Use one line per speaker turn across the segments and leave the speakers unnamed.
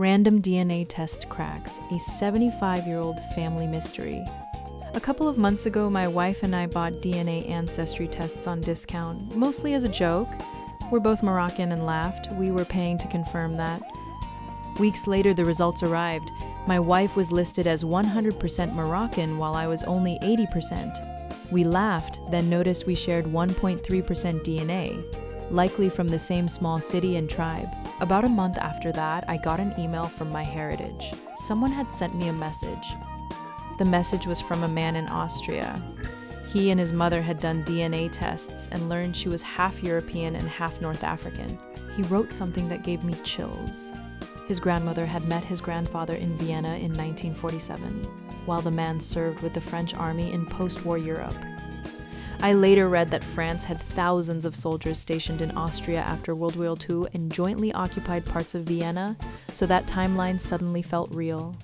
Random DNA test cracks, a 75-year-old family mystery. A couple of months ago, my wife and I bought DNA ancestry tests on discount, mostly as a joke. We're both Moroccan and laughed. We were paying to confirm that. Weeks later, the results arrived. My wife was listed as 100% Moroccan while I was only 80%. We laughed, then noticed we shared 1.3% DNA, likely from the same small city and tribe. About a month after that, I got an email from MyHeritage. Someone had sent me a message. The message was from a man in Austria. He and his mother had done DNA tests and learned she was half European and half North African. He wrote something that gave me chills. His grandmother had met his grandfather in Vienna in 1947, while the man served with the French army in post-war Europe. I later read that France had thousands of soldiers stationed in Austria after World War II and jointly occupied parts of Vienna, so that timeline suddenly felt real.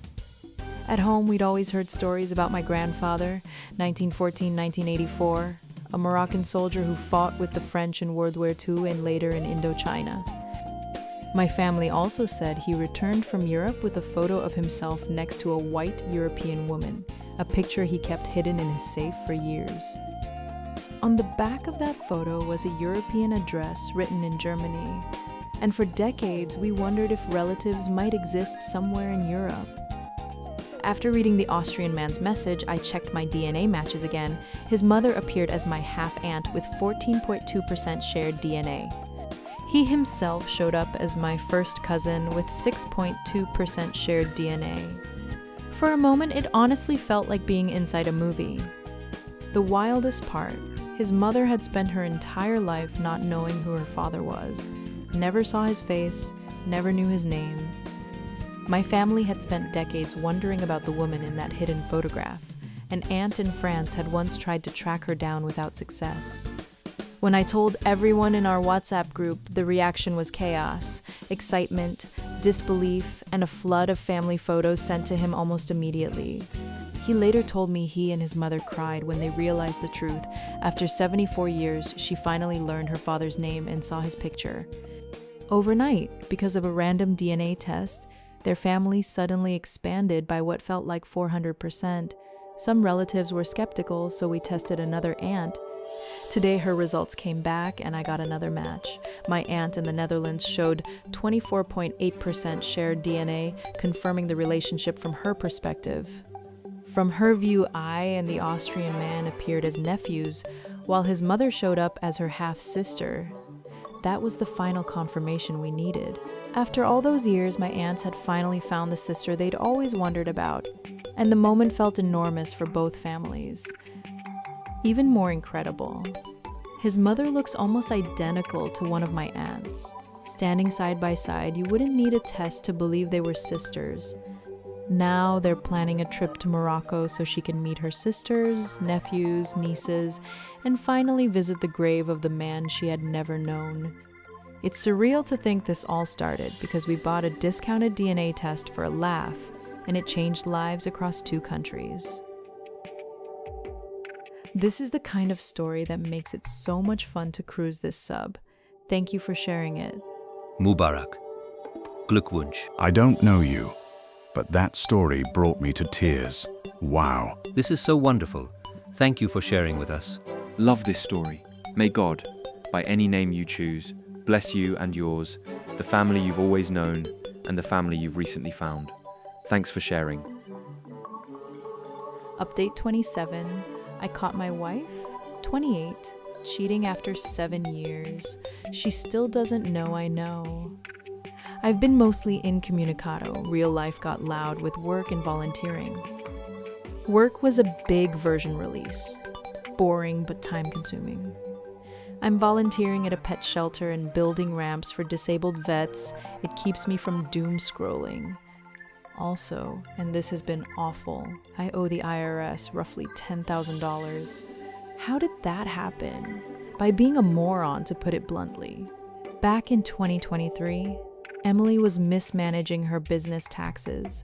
At home, we'd always heard stories about my grandfather, 1914-1984, a Moroccan soldier who fought with the French in World War II and later in Indochina. My family also said he returned from Europe with a photo of himself next to a white European woman, a picture he kept hidden in his safe for years. On the back of that photo was a European address written in Germany, and for decades we wondered if relatives might exist somewhere in Europe. After reading the Austrian man's message, I checked my DNA matches again. His mother appeared as my half-aunt with 14.2% shared DNA. He himself showed up as my first cousin with 6.2% shared DNA. For a moment, it honestly felt like being inside a movie. The wildest part, his mother had spent her entire life not knowing who her father was, never saw his face, never knew his name. My family had spent decades wondering about the woman in that hidden photograph. An aunt in France had once tried to track her down without success. When I told everyone in our WhatsApp group, the reaction was chaos, excitement, disbelief, and a flood of family photos sent to him almost immediately. He later told me he and his mother cried when they realized the truth. After 74 years, she finally learned her father's name and saw his picture. Overnight, because of a random DNA test, their family suddenly expanded by what felt like 400%. Some relatives were skeptical, so we tested another aunt. Today, her results came back and I got another match. My aunt in the Netherlands showed 24.8% shared DNA, confirming the relationship from her perspective. From her view, I and the Austrian man appeared as nephews, while his mother showed up as her half-sister. That was the final confirmation we needed. After all those years, my aunts had finally found the sister they'd always wondered about, and the moment felt enormous for both families. Even more incredible, his mother looks almost identical to one of my aunts. Standing side by side, you wouldn't need a test to believe they were sisters. Now they're planning a trip to Morocco so she can meet her sisters, nephews, nieces, and finally visit the grave of the man she had never known. It's surreal to think this all started because we bought a discounted DNA test for a laugh, and it changed lives across 2 countries. This is the kind of story that makes it so much fun to cruise this sub. Thank you for sharing it.
Mubarak. Glückwunsch.
I don't know you, but that story brought me to tears. Wow.
This is so wonderful. Thank you for sharing with us.
Love this story. May God, by any name you choose, bless you and yours, the family you've always known, and the family you've recently found. Thanks for sharing.
Update 27. I caught my wife, 28, cheating after 7 years. She still doesn't know I know. I've been mostly incommunicado. Real life got loud with work and volunteering. Work was a big version release. Boring but time-consuming. I'm volunteering at a pet shelter and building ramps for disabled vets. It keeps me from doom scrolling. Also, and this has been awful, I owe the IRS roughly $10,000. How did that happen? By being a moron, to put it bluntly. Back in 2023, Emily was mismanaging her business taxes.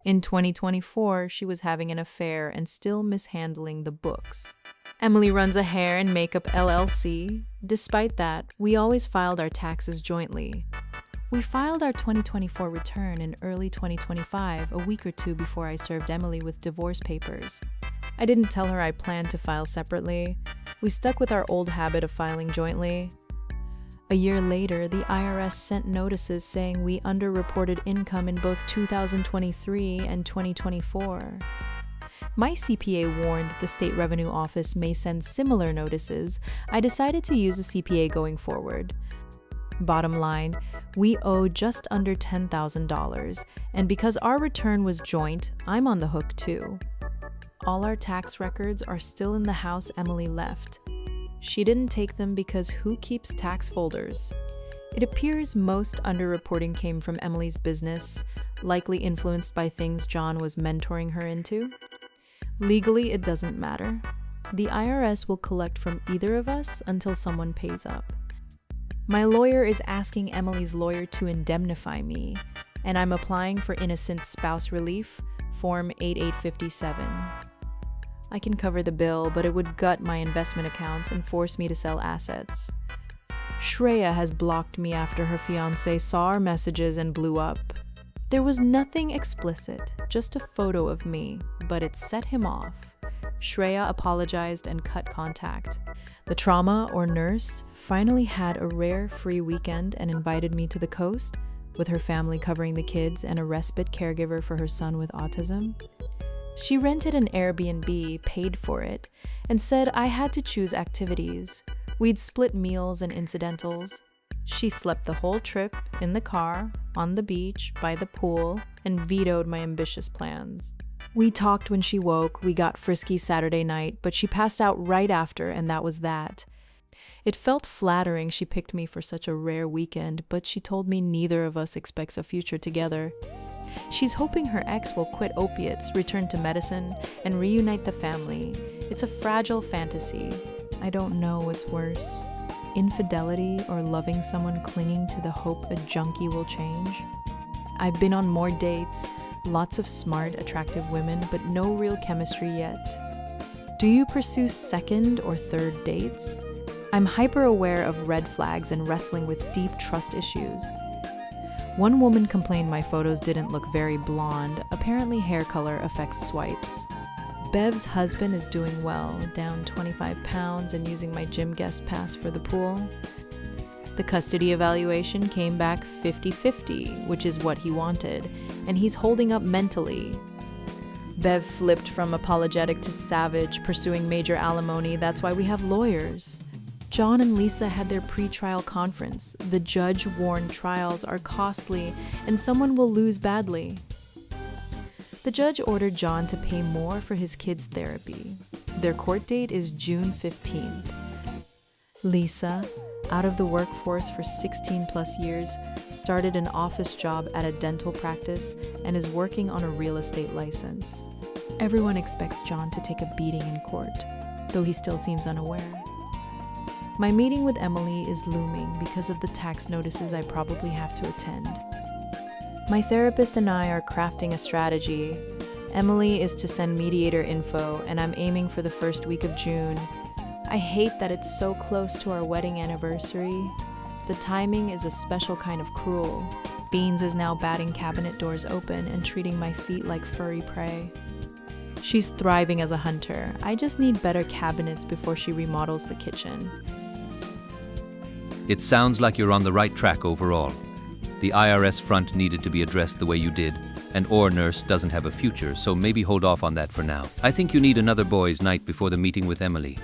In 2024, she was having an affair and still mishandling the books. Emily runs a hair and makeup LLC. Despite that, we always filed our taxes jointly. We filed our 2024 return in early 2025, a week or two before I served Emily with divorce papers. I didn't tell her I planned to file separately. We stuck with our old habit of filing jointly. A year later, the IRS sent notices saying we underreported income in both 2023 and 2024. My CPA warned the State Revenue Office may send similar notices. I decided to use a CPA going forward. Bottom line, we owe just under $10,000, and because our return was joint, I'm on the hook too. All our tax records are still in the house Emily left. She didn't take them because who keeps tax folders? It appears most underreporting came from Emily's business, likely influenced by things John was mentoring her into. Legally, it doesn't matter. The IRS will collect from either of us until someone pays up. My lawyer is asking Emily's lawyer to indemnify me, and I'm applying for innocent spouse relief, Form 8857. I can cover the bill, but it would gut my investment accounts and force me to sell assets. Shreya has blocked me after her fiancé saw our messages and blew up. There was nothing explicit, just a photo of me, but it set him off. Shreya apologized and cut contact. The trauma, or nurse, finally had a rare free weekend and invited me to the coast, with her family covering the kids and a respite caregiver for her son with autism. She rented an Airbnb, paid for it, and said I had to choose activities. We'd split meals and incidentals. She slept the whole trip, in the car, on the beach, by the pool, and vetoed my ambitious plans. We talked when she woke, we got frisky Saturday night, but she passed out right after, and that was that. It felt flattering she picked me for such a rare weekend, but she told me neither of us expects a future together. She's hoping her ex will quit opiates, return to medicine, and reunite the family. It's a fragile fantasy. I don't know what's worse. Infidelity or loving someone clinging to the hope a junkie will change? I've been on more dates, lots of smart, attractive women, but no real chemistry yet. Do you pursue second or third dates? I'm hyper-aware of red flags and wrestling with deep trust issues. One woman complained my photos didn't look very blonde. Apparently hair color affects swipes. Bev's husband is doing well, down 25 pounds and using my gym guest pass for the pool. The custody evaluation came back 50-50, which is what he wanted, and he's holding up mentally. Bev flipped from apologetic to savage, pursuing major alimony. That's why we have lawyers. John and Lisa had their pre-trial conference. The judge warned trials are costly and someone will lose badly. The judge ordered John to pay more for his kids' therapy. Their court date is June 15th. Lisa, out of the workforce for 16 plus years, started an office job at a dental practice and is working on a real estate license. Everyone expects John to take a beating in court, though he still seems unaware. My meeting with Emily is looming because of the tax notices I probably have to attend. My therapist and I are crafting a strategy. Emily is to send mediator info, and I'm aiming for the first week of June. I hate that it's so close to our wedding anniversary. The timing is a special kind of cruel. Beans is now batting cabinet doors open and treating my feet like furry prey. She's thriving as a hunter. I just need better cabinets before she remodels the kitchen.
It sounds like you're on the right track overall. The IRS front needed to be addressed the way you did, and or nurse doesn't have a future, so maybe hold off on that for now. I think you need another boys' night before the meeting with Emily.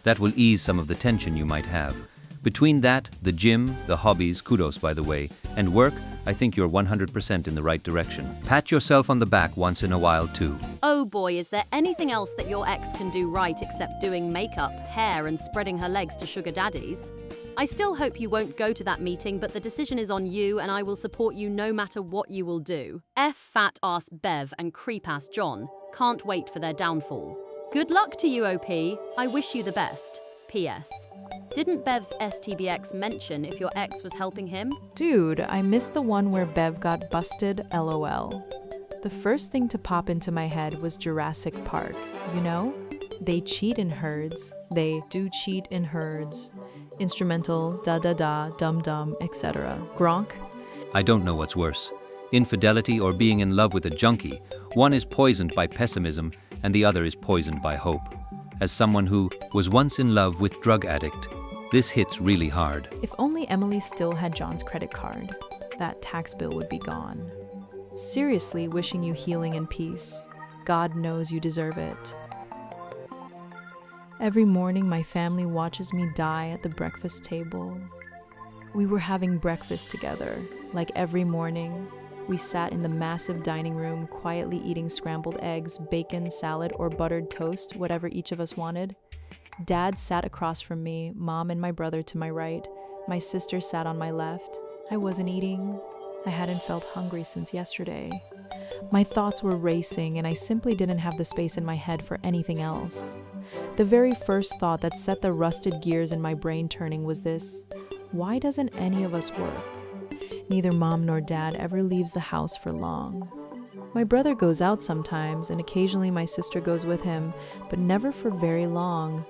That will ease some of the tension you might have. Between that, the gym, the hobbies, kudos by the way, and work, I think you're 100% in the right direction. Pat yourself on the back once in a while too.
Oh boy, is there anything else that your ex can do right except doing makeup, hair, and spreading her legs to sugar daddies? I still hope you won't go to that meeting, but the decision is on you and I will support you no matter what you will do. F fat ass Bev and creep ass John. Can't wait for their downfall. Good luck to you, OP. I wish you the best. P.S. Didn't Bev's STBX mention if your ex was helping him?
Dude, I missed the one where Bev got busted, LOL. The first thing to pop into my head was Jurassic Park, you know? They cheat in herds. They do cheat in herds. Instrumental, da-da-da, dum-dum, etc. Gronk.
I don't know what's worse. Infidelity or being in love with a junkie. One is poisoned by pessimism and the other is poisoned by hope. As someone who was once in love with drug addict, this hits really hard.
If only Emily still had John's credit card, that tax bill would be gone. Seriously wishing you healing and peace. God knows you deserve it. Every morning, my family watches me die at the breakfast table. We were having breakfast together, like every morning. We sat in the massive dining room, quietly eating scrambled eggs, bacon, salad, or buttered toast, whatever each of us wanted. Dad sat across from me, Mom and my brother to my right. My sister sat on my left. I wasn't eating. I hadn't felt hungry since yesterday. My thoughts were racing, and I simply didn't have the space in my head for anything else. The very first thought that set the rusted gears in my brain turning was this: why doesn't any of us work? Neither Mom nor Dad ever leaves the house for long. My brother goes out sometimes, and occasionally my sister goes with him, but never for very long.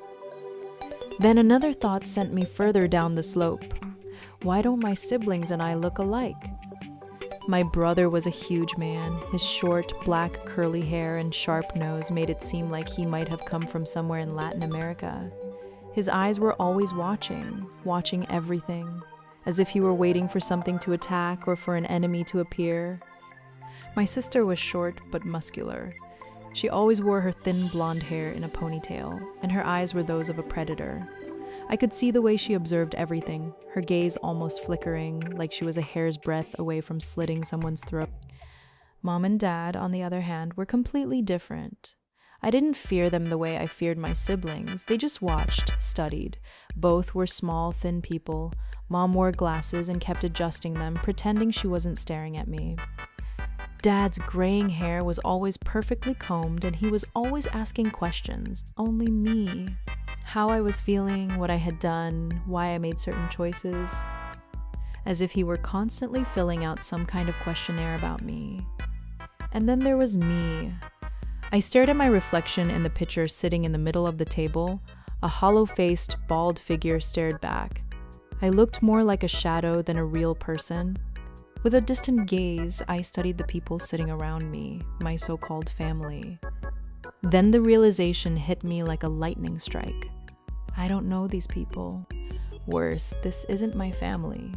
Then another thought sent me further down the slope. Why don't my siblings and I look alike? My brother was a huge man. His short, black, curly hair and sharp nose made it seem like he might have come from somewhere in Latin America. His eyes were always watching everything, as if he were waiting for something to attack or for an enemy to appear. My sister was short but muscular. She always wore her thin blonde hair in a ponytail, and her eyes were those of a predator. I could see the way she observed everything, her gaze almost flickering, like she was a hair's breadth away from slitting someone's throat. Mom and Dad, on the other hand, were completely different. I didn't fear them the way I feared my siblings. They just watched, studied. Both were small, thin people. Mom wore glasses and kept adjusting them, pretending she wasn't staring at me. Dad's graying hair was always perfectly combed, and he was always asking questions. Only me. How I was feeling, what I had done, why I made certain choices. As if he were constantly filling out some kind of questionnaire about me. And then there was me. I stared at my reflection in the picture sitting in the middle of the table. A hollow-faced, bald figure stared back. I looked more like a shadow than a real person. With a distant gaze, I studied the people sitting around me, my so-called family. Then the realization hit me like a lightning strike. I don't know these people. Worse, this isn't my family.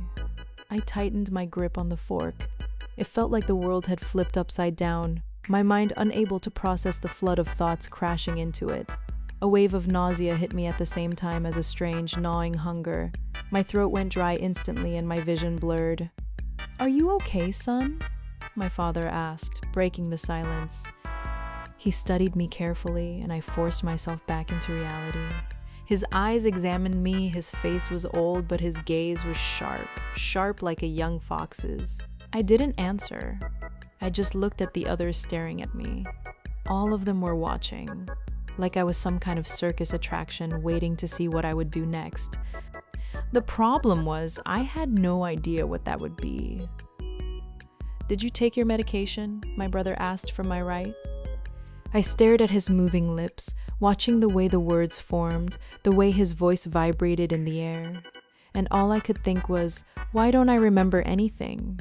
I tightened my grip on the fork. It felt like the world had flipped upside down, my mind unable to process the flood of thoughts crashing into it. A wave of nausea hit me at the same time as a strange, gnawing hunger. My throat went dry instantly and my vision blurred. "Are you okay, son?" my father asked, breaking the silence. He studied me carefully, and I forced myself back into reality. His eyes examined me, his face was old, but his gaze was sharp like a young fox's. I didn't answer. I just looked at the others staring at me. All of them were watching, like I was some kind of circus attraction waiting to see what I would do next. The problem was, I had no idea what that would be. "Did you take your medication?" my brother asked from my right. I stared at his moving lips, watching the way the words formed, the way his voice vibrated in the air. And all I could think was, why don't I remember anything?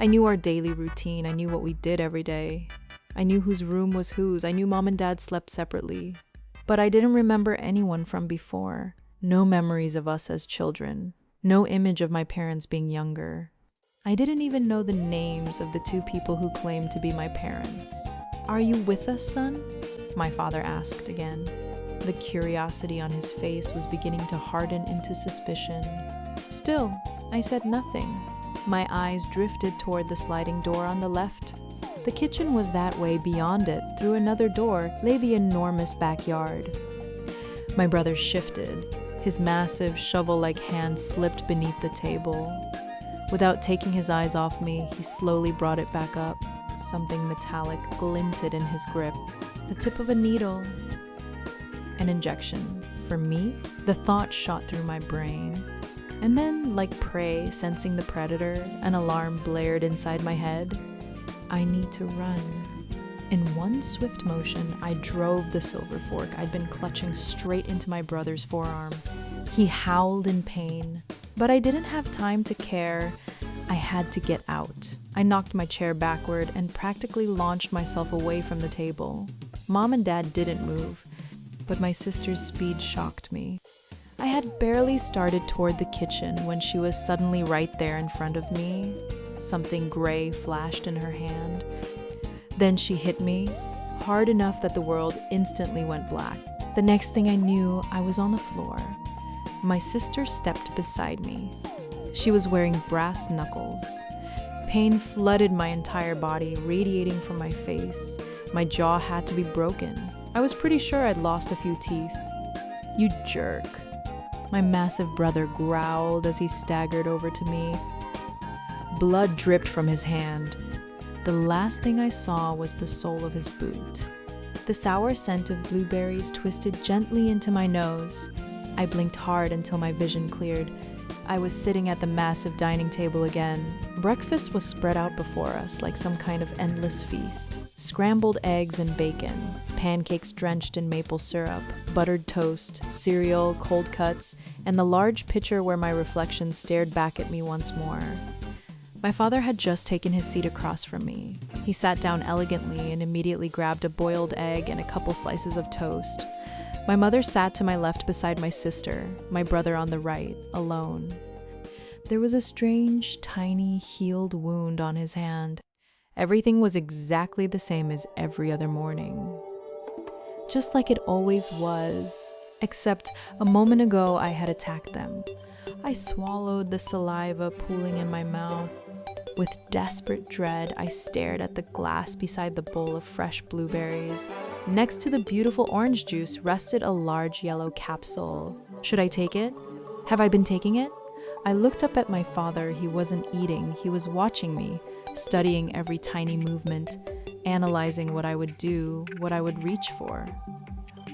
I knew our daily routine, I knew what we did every day. I knew whose room was whose, I knew Mom and Dad slept separately. But I didn't remember anyone from before. No memories of us as children. No image of my parents being younger. I didn't even know the names of the two people who claimed to be my parents. "Are you with us, son?" my father asked again. The curiosity on his face was beginning to harden into suspicion. Still, I said nothing. My eyes drifted toward the sliding door on the left. The kitchen was that way. Beyond it, through another door, lay the enormous backyard. My brother shifted. His massive, shovel-like hand slipped beneath the table. Without taking his eyes off me, he slowly brought it back up. Something metallic glinted in his grip. The tip of a needle. An injection. For me? The thought shot through my brain. And then, like prey sensing the predator, an alarm blared inside my head. I need to run. In one swift motion, I drove the silver fork I'd been clutching straight into my brother's forearm. He howled in pain, but I didn't have time to care. I had to get out. I knocked my chair backward and practically launched myself away from the table. Mom and Dad didn't move, but my sister's speed shocked me. I had barely started toward the kitchen when she was suddenly right there in front of me. Something gray flashed in her hand. Then she hit me, hard enough that the world instantly went black. The next thing I knew, I was on the floor. My sister stepped beside me. She was wearing brass knuckles. Pain flooded my entire body, radiating from my face. My jaw had to be broken. I was pretty sure I'd lost a few teeth. "You jerk." My massive brother growled as he staggered over to me. Blood dripped from his hand. The last thing I saw was the sole of his boot. The sour scent of blueberries twisted gently into my nose. I blinked hard until my vision cleared. I was sitting at the massive dining table again. Breakfast was spread out before us like some kind of endless feast. Scrambled eggs and bacon, pancakes drenched in maple syrup, buttered toast, cereal, cold cuts, and the large pitcher where my reflection stared back at me once more. My father had just taken his seat across from me. He sat down elegantly and immediately grabbed a boiled egg and a couple slices of toast. My mother sat to my left beside my sister, my brother on the right, alone. There was a strange, tiny, healed wound on his hand. Everything was exactly the same as every other morning. Just like it always was, except a moment ago I had attacked them. I swallowed the saliva pooling in my mouth. With desperate dread, I stared at the glass beside the bowl of fresh blueberries. Next to the beautiful orange juice rested a large yellow capsule. Should I take it? Have I been taking it? I looked up at my father. He wasn't eating. He was watching me, studying every tiny movement, analyzing what I would do, what I would reach for.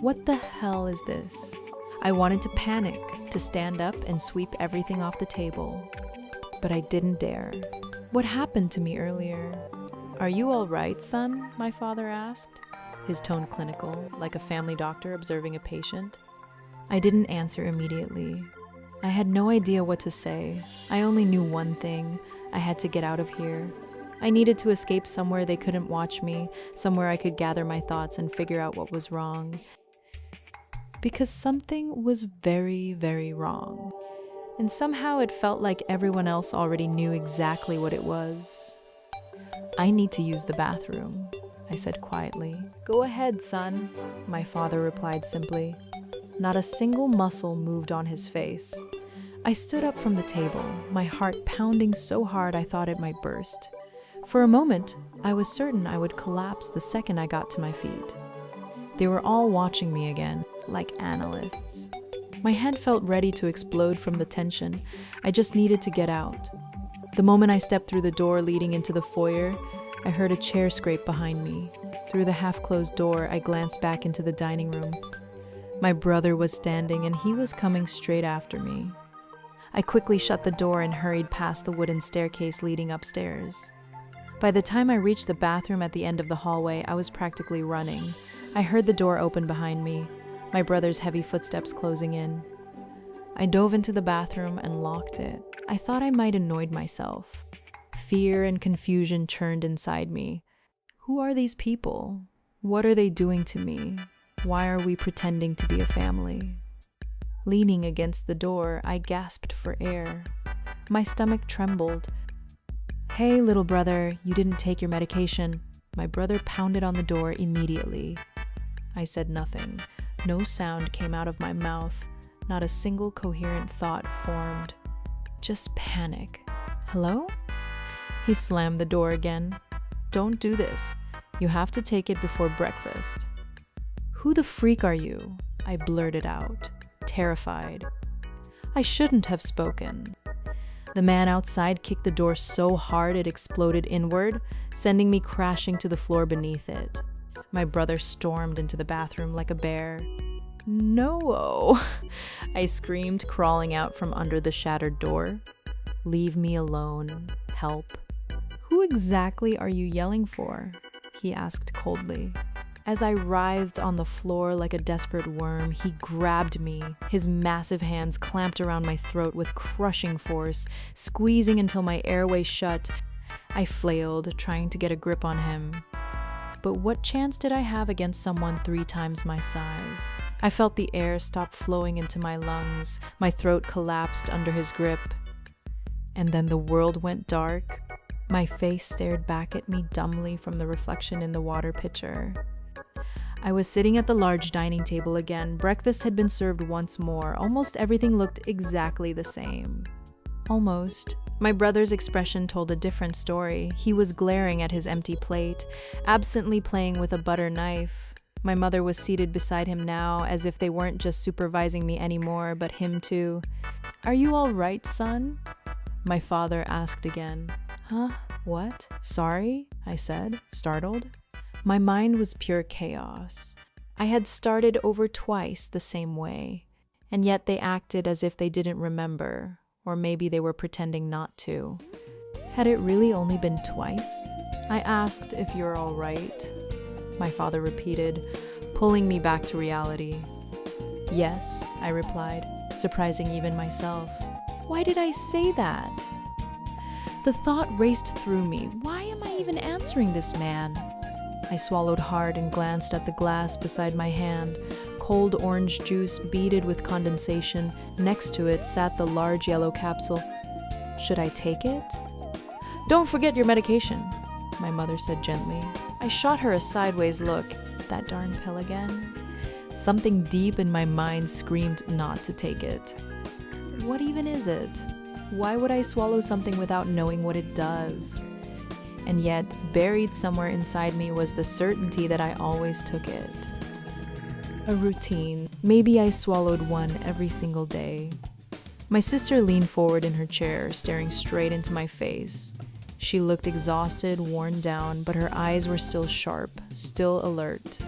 What the hell is this? I wanted to panic, to stand up and sweep everything off the table. But I didn't dare. What happened to me earlier? "Are you all right, son?" my father asked, his tone clinical, like a family doctor observing a patient. I didn't answer immediately. I had no idea what to say. I only knew one thing. I had to get out of here. I needed to escape somewhere they couldn't watch me, somewhere I could gather my thoughts and figure out what was wrong. Because something was very, very wrong. And somehow it felt like everyone else already knew exactly what it was. "I need to use the bathroom," I said quietly. "Go ahead, son," my father replied simply. Not a single muscle moved on his face. I stood up from the table, my heart pounding so hard I thought it might burst. For a moment, I was certain I would collapse the second I got to my feet. They were all watching me again, like analysts. My head felt ready to explode from the tension. I just needed to get out. The moment I stepped through the door leading into the foyer, I heard a chair scrape behind me. Through the half-closed door, I glanced back into the dining room. My brother was standing, and he was coming straight after me. I quickly shut the door and hurried past the wooden staircase leading upstairs. By the time I reached the bathroom at the end of the hallway, I was practically running. I heard the door open behind me, my brother's heavy footsteps closing in. I dove into the bathroom and locked it. I thought I might annoyed myself. Fear and confusion churned inside me. Who are these people? What are they doing to me? Why are we pretending to be a family? Leaning against the door, I gasped for air. My stomach trembled. "Hey, little brother, you didn't take your medication." My brother pounded on the door immediately. I said nothing. No sound came out of my mouth. Not a single coherent thought formed. Just panic. "Hello?" He slammed the door again. "Don't do this. You have to take it before breakfast." "Who the freak are you?" I blurted out, terrified. I shouldn't have spoken. The man outside kicked the door so hard it exploded inward, sending me crashing to the floor beneath it. My brother stormed into the bathroom like a bear. "No!" I screamed, crawling out from under the shattered door. "Leave me alone. Help." "Who exactly are you yelling for?" he asked coldly. As I writhed on the floor like a desperate worm, he grabbed me. His massive hands clamped around my throat with crushing force, squeezing until my airway shut. I flailed, trying to get a grip on him. But what chance did I have against someone 3 times my size? I felt the air stop flowing into my lungs. My throat collapsed under his grip. And then the world went dark. My face stared back at me dumbly from the reflection in the water pitcher. I was sitting at the large dining table again. Breakfast had been served once more. Almost everything looked exactly the same. Almost. My brother's expression told a different story. He was glaring at his empty plate, absently playing with a butter knife. My mother was seated beside him now, as if they weren't just supervising me anymore, but him too. "Are you all right, son?" My father asked again. "Huh? What? Sorry?" I said, startled. My mind was pure chaos. I had started over twice the same way, and yet they acted as if they didn't remember. Or maybe they were pretending not to. Had it really only been twice? I asked if you're all right. My father repeated, pulling me back to reality. "Yes," I replied, surprising even myself. Why did I say that? The thought raced through me. Why am I even answering this man? I swallowed hard and glanced at the glass beside my hand. Cold orange juice beaded with condensation. Next to it sat the large yellow capsule. Should I take it? "Don't forget your medication," my mother said gently. I shot her a sideways look. That darn pill again? Something deep in my mind screamed not to take it. What even is it? Why would I swallow something without knowing what it does? And yet, buried somewhere inside me was the certainty that I always took it. A routine. Maybe I swallowed one every single day. My sister leaned forward in her chair, staring straight into my face. She looked exhausted, worn down, but her eyes were still sharp, still alert,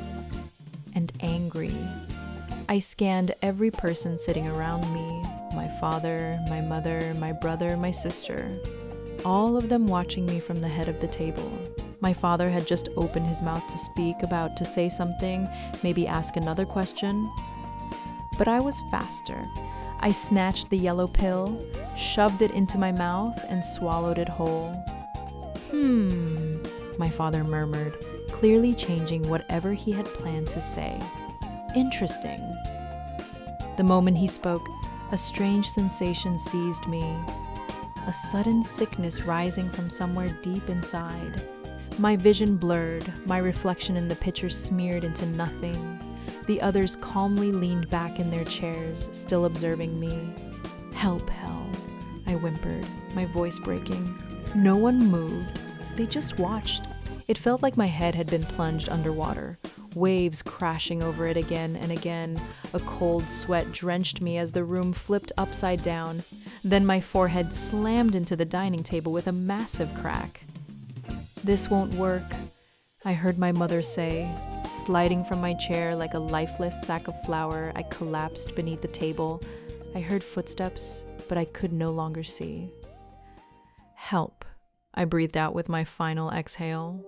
and angry. I scanned every person sitting around me, my father, my mother, my brother, my sister, all of them watching me from the head of the table. My father had just opened his mouth to speak, about to say something, maybe ask another question. But I was faster. I snatched the yellow pill, shoved it into my mouth, and swallowed it whole. My father murmured, clearly changing whatever he had planned to say. Interesting. The moment he spoke, a strange sensation seized me, a sudden sickness rising from somewhere deep inside. My vision blurred, my reflection in the pitcher smeared into nothing. The others calmly leaned back in their chairs, still observing me. "Help, hell," I whimpered, my voice breaking. No one moved. They just watched. It felt like my head had been plunged underwater, waves crashing over it again and again. A cold sweat drenched me as the room flipped upside down. Then my forehead slammed into the dining table with a massive crack. "This won't work," I heard my mother say. Sliding from my chair like a lifeless sack of flour, I collapsed beneath the table. I heard footsteps, but I could no longer see. "Help," I breathed out with my final exhale.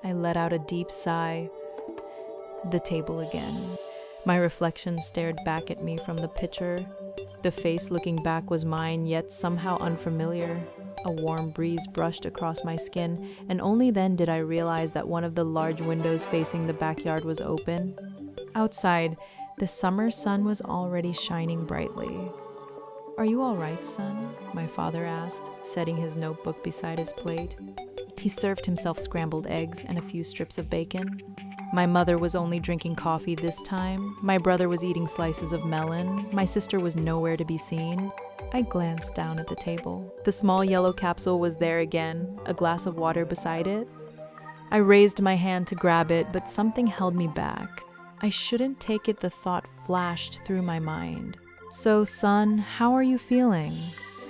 I let out a deep sigh. The table again. My reflection stared back at me from the pitcher. The face looking back was mine, yet somehow unfamiliar. A warm breeze brushed across my skin, and only then did I realize that one of the large windows facing the backyard was open. Outside, the summer sun was already shining brightly. "Are you all right, son?" my father asked, setting his notebook beside his plate. He served himself scrambled eggs and a few strips of bacon. My mother was only drinking coffee this time. My brother was eating slices of melon. My sister was nowhere to be seen. I glanced down at the table. The small yellow capsule was there again, a glass of water beside it. I raised my hand to grab it, but something held me back. I shouldn't take it, the thought flashed through my mind. "So, son, how are you feeling?"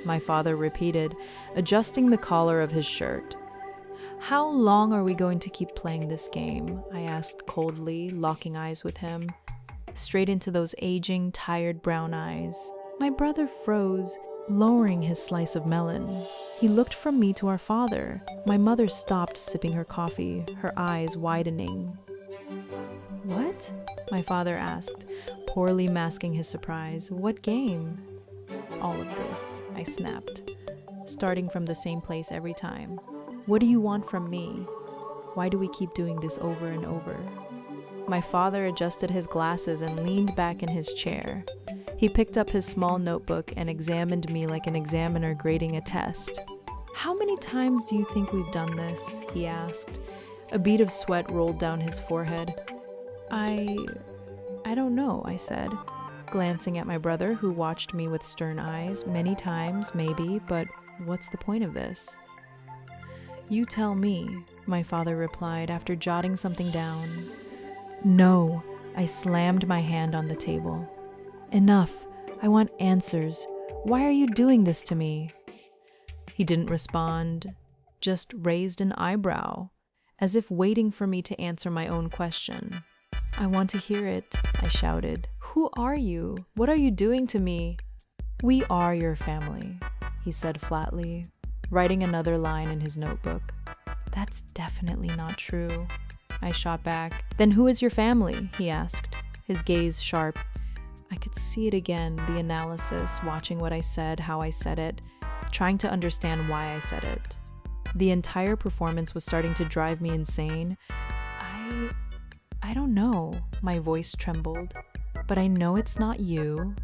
my father repeated, adjusting the collar of his shirt. "How long are we going to keep playing this game?" I asked coldly, locking eyes with him. Straight into those aging, tired brown eyes. My brother froze, lowering his slice of melon. He looked from me to our father. My mother stopped sipping her coffee, her eyes widening. What? My father asked, poorly masking his surprise. What game? All of this, I snapped, starting from the same place every time. What do you want from me? Why do we keep doing this over and over? My father adjusted his glasses and leaned back in his chair. He picked up his small notebook and examined me like an examiner grading a test. How many times do you think we've done this? He asked. A bead of sweat rolled down his forehead. I don't know, I said, glancing at my brother, who watched me with stern eyes. Many times, maybe, but what's the point of this? You tell me, my father replied after jotting something down. No, I slammed my hand on the table. Enough, I want answers. Why are you doing this to me? He didn't respond, just raised an eyebrow, as if waiting for me to answer my own question. I want to hear it, I shouted. Who are you? What are you doing to me? We are your family, he said flatly, writing another line in his notebook. That's definitely not true, I shot back. Then who is your family? He asked, his gaze sharp. I could see it again, the analysis, watching what I said, how I said it, trying to understand why I said it. The entire performance was starting to drive me insane. I don't know, my voice trembled, but I know it's not you.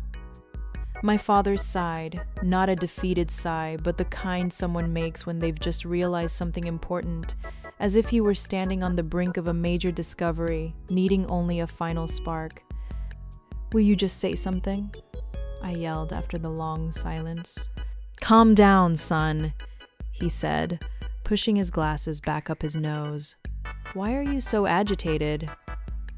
My father sighed, not a defeated sigh, but the kind someone makes when they've just realized something important, as if he were standing on the brink of a major discovery, needing only a final spark. Will you just say something? I yelled after the long silence. Calm down, son, he said, pushing his glasses back up his nose. Why are you so agitated?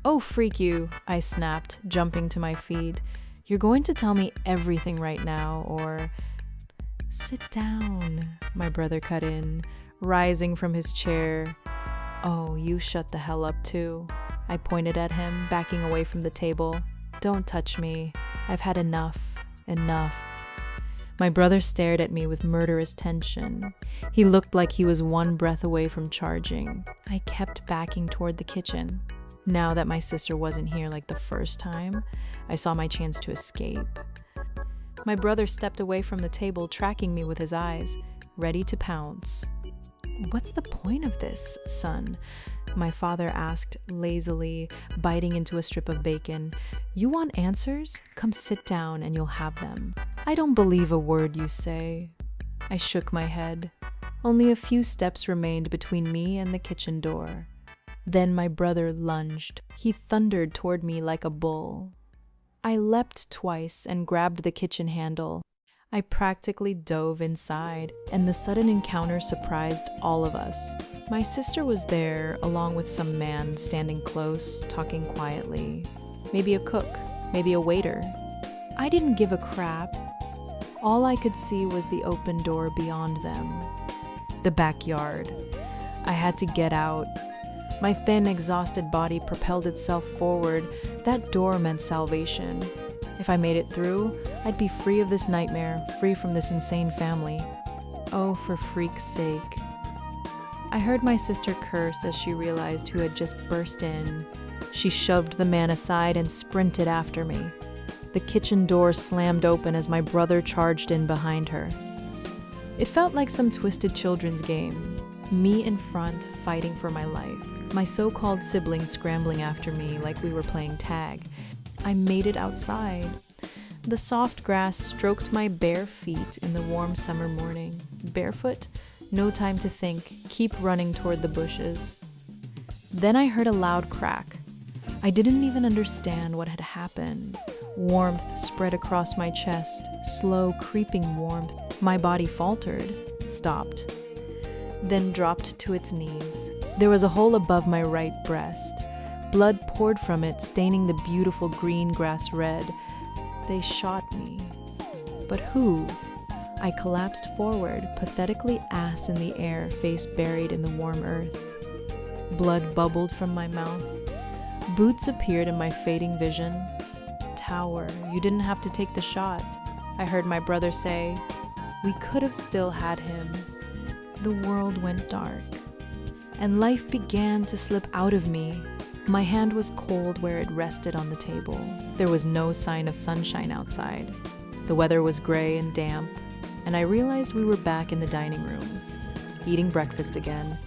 Oh, freak you, I snapped, jumping to my feet. You're going to tell me everything right now, or... Sit down, my brother cut in, rising from his chair. Oh, you shut the hell up too. I pointed at him, backing away from the table. Don't touch me. I've had enough. Enough. My brother stared at me with murderous tension. He looked like he was one breath away from charging. I kept backing toward the kitchen. Now that my sister wasn't here like the first time, I saw my chance to escape. My brother stepped away from the table, tracking me with his eyes, ready to pounce. What's the point of this, son? My father asked lazily, biting into a strip of bacon. You want answers? Come sit down and you'll have them. I don't believe a word you say. I shook my head. Only a few steps remained between me and the kitchen door. Then my brother lunged. He thundered toward me like a bull. I leapt twice and grabbed the kitchen handle. I practically dove inside, and the sudden encounter surprised all of us. My sister was there, along with some man standing close, talking quietly. Maybe a cook, maybe a waiter. I didn't give a crap. All I could see was the open door beyond them. The backyard. I had to get out. My thin, exhausted body propelled itself forward. That door meant salvation. If I made it through, I'd be free of this nightmare, free from this insane family. Oh, for freak's sake. I heard my sister curse as she realized who had just burst in. She shoved the man aside and sprinted after me. The kitchen door slammed open as my brother charged in behind her. It felt like some twisted children's game. Me in front, fighting for my life. My so-called siblings scrambling after me like we were playing tag. I made it outside. The soft grass stroked my bare feet in the warm summer morning. Barefoot, no time to think, keep running toward the bushes. Then I heard a loud crack. I didn't even understand what had happened. Warmth spread across my chest, slow, creeping warmth. My body faltered, stopped, then dropped to its knees. There was a hole above my right breast. Blood poured from it, staining the beautiful green grass red. They shot me. But who? I collapsed forward, pathetically ass in the air, face buried in the warm earth. Blood bubbled from my mouth. Boots appeared in my fading vision. Tower, you didn't have to take the shot, I heard my brother say. We could have still had him. The world went dark, and life began to slip out of me. My hand was cold where it rested on the table. There was no sign of sunshine outside. The weather was gray and damp, and I realized we were back in the dining room, eating breakfast again.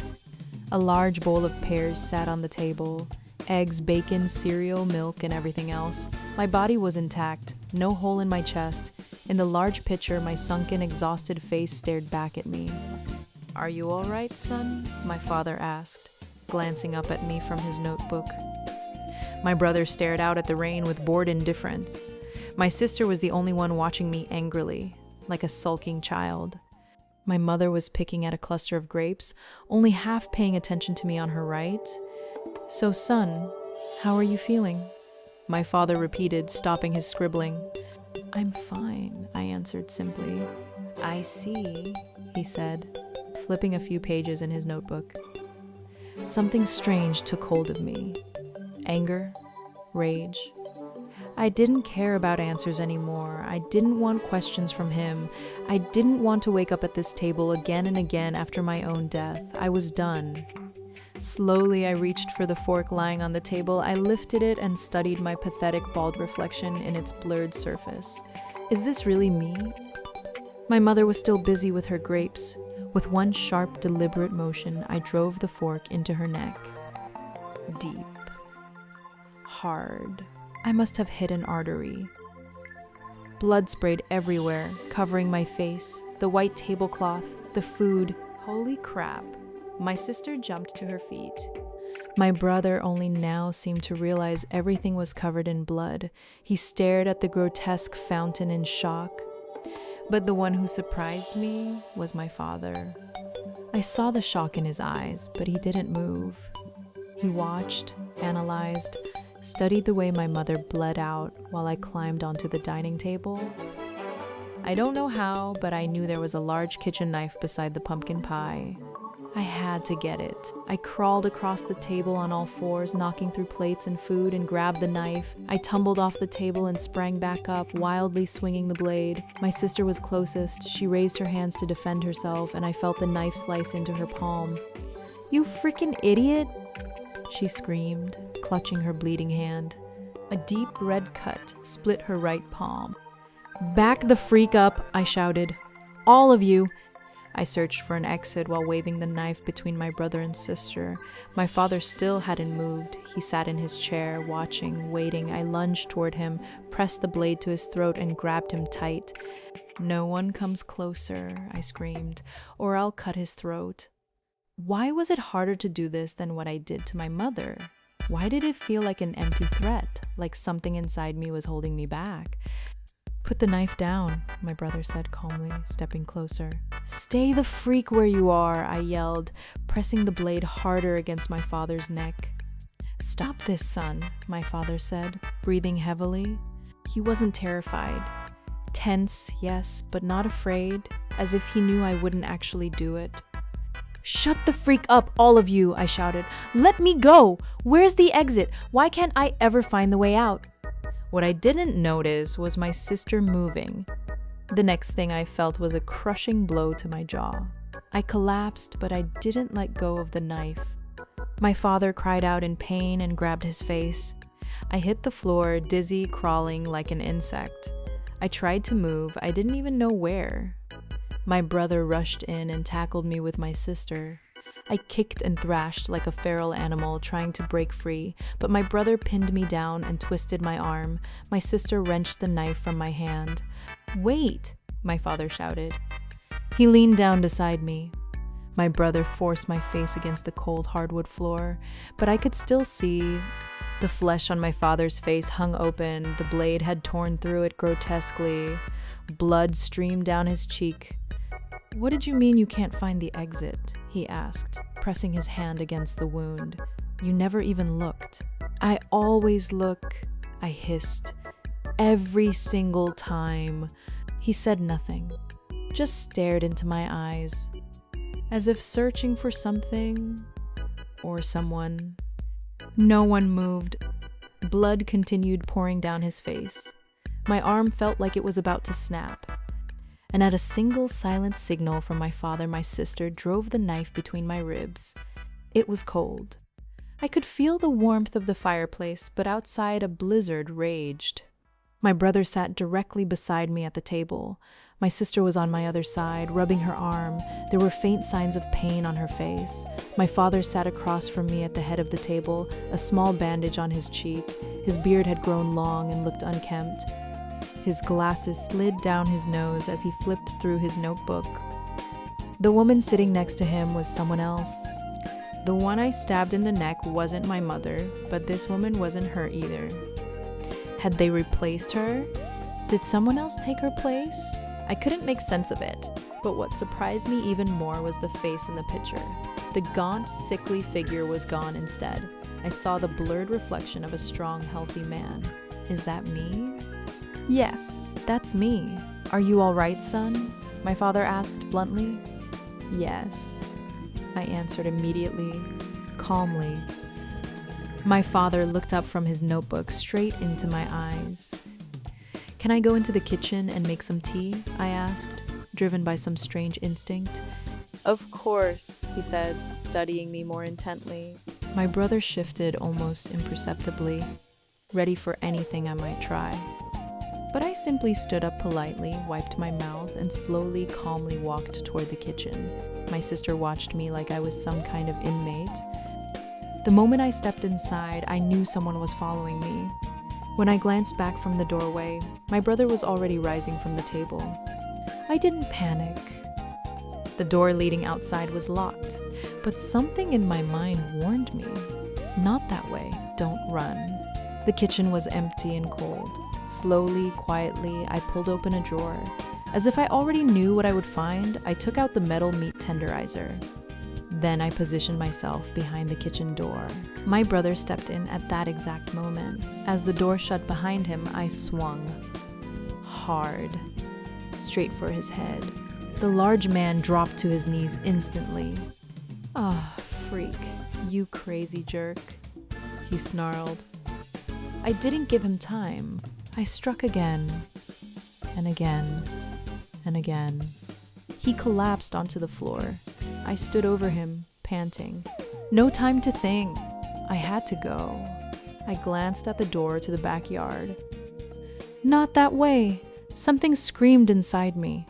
A large bowl of pears sat on the table, eggs, bacon, cereal, milk, and everything else. My body was intact, no hole in my chest. In the large pitcher, my sunken, exhausted face stared back at me. "Are you all right, son?" my father asked, glancing up at me from his notebook. My brother stared out at the rain with bored indifference. My sister was the only one watching me angrily, like a sulking child. My mother was picking at a cluster of grapes, only half paying attention to me on her right. "So, son, how are you feeling?" my father repeated, stopping his scribbling. "I'm fine," I answered simply. "I see," he said, flipping a few pages in his notebook. Something strange took hold of me. Anger, rage. I didn't care about answers anymore. I didn't want questions from him. I didn't want to wake up at this table again and again after my own death. I was done. Slowly, I reached for the fork lying on the table. I lifted it and studied my pathetic bald reflection in its blurred surface. Is this really me? My mother was still busy with her grapes. With one sharp, deliberate motion, I drove the fork into her neck. Deep. Hard. I must have hit an artery. Blood sprayed everywhere, covering my face, the white tablecloth, the food. Holy crap. My sister jumped to her feet. My brother only now seemed to realize everything was covered in blood. He stared at the grotesque fountain in shock. But the one who surprised me was my father. I saw the shock in his eyes, but he didn't move. He watched, analyzed, studied the way my mother bled out while I climbed onto the dining table. I don't know how, but I knew there was a large kitchen knife beside the pumpkin pie. I had to get it. I crawled across the table on all fours, knocking through plates and food, and grabbed the knife. I tumbled off the table and sprang back up, wildly swinging the blade. My sister was closest. She raised her hands to defend herself, and I felt the knife slice into her palm. "You freaking idiot!" she screamed, clutching her bleeding hand. A deep red cut split her right palm. "Back the freak up!" I shouted. "All of you!" I searched for an exit while waving the knife between my brother and sister. My father still hadn't moved. He sat in his chair, watching, waiting. I lunged toward him, pressed the blade to his throat, and grabbed him tight. "No one comes closer," I screamed, "or I'll cut his throat." Why was it harder to do this than what I did to my mother? Why did it feel like an empty threat, like something inside me was holding me back? "Put the knife down," my brother said calmly, stepping closer. "Stay the freak where you are," I yelled, pressing the blade harder against my father's neck. "Stop this, son," my father said, breathing heavily. He wasn't terrified. Tense, yes, but not afraid, as if he knew I wouldn't actually do it. "Shut the freak up, all of you," I shouted. "Let me go! Where's the exit? Why can't I ever find the way out?" What I didn't notice was my sister moving. The next thing I felt was a crushing blow to my jaw. I collapsed, but I didn't let go of the knife. My father cried out in pain and grabbed his face. I hit the floor, dizzy, crawling like an insect. I tried to move. I didn't even know where. My brother rushed in and tackled me with my sister. I kicked and thrashed like a feral animal trying to break free, but my brother pinned me down and twisted my arm. My sister wrenched the knife from my hand. "Wait!" my father shouted. He leaned down beside me. My brother forced my face against the cold hardwood floor, but I could still see. The flesh on my father's face hung open. The blade had torn through it grotesquely. Blood streamed down his cheek. "What did you mean you can't find the exit?" he asked, pressing his hand against the wound. "You never even looked." "I always look," I hissed. "Every single time." He said nothing, just stared into my eyes, as if searching for something or someone. No one moved. Blood continued pouring down his face. My arm felt like it was about to snap. And at a single silent signal from my father, my sister drove the knife between my ribs. It was cold. I could feel the warmth of the fireplace, but outside a blizzard raged. My brother sat directly beside me at the table. My sister was on my other side, rubbing her arm. There were faint signs of pain on her face. My father sat across from me at the head of the table, a small bandage on his cheek. His beard had grown long and looked unkempt. His glasses slid down his nose as he flipped through his notebook. The woman sitting next to him was someone else. The one I stabbed in the neck wasn't my mother, but this woman wasn't her either. Had they replaced her? Did someone else take her place? I couldn't make sense of it, but what surprised me even more was the face in the picture. The gaunt, sickly figure was gone instead. I saw the blurred reflection of a strong, healthy man. Is that me? Yes, that's me. Are you all right, son? My father asked bluntly. Yes, I answered immediately, calmly. My father looked up from his notebook straight into my eyes. Can I go into the kitchen and make some tea? I asked, driven by some strange instinct. Of course, he said, studying me more intently. My brother shifted almost imperceptibly, ready for anything I might try. But I simply stood up politely, wiped my mouth, and slowly, calmly walked toward the kitchen. My sister watched me like I was some kind of inmate. The moment I stepped inside, I knew someone was following me. When I glanced back from the doorway, my brother was already rising from the table. I didn't panic. The door leading outside was locked, but something in my mind warned me. Not that way, don't run. The kitchen was empty and cold. Slowly, quietly, I pulled open a drawer. As if I already knew what I would find, I took out the metal meat tenderizer. Then I positioned myself behind the kitchen door. My brother stepped in at that exact moment. As the door shut behind him, I swung. Hard. Straight for his head. The large man dropped to his knees instantly. Ah, freak. You crazy jerk. He snarled. I didn't give him time. I struck again. And again. And again. He collapsed onto the floor. I stood over him, panting. No time to think. I had to go. I glanced at the door to the backyard. Not that way. Something screamed inside me.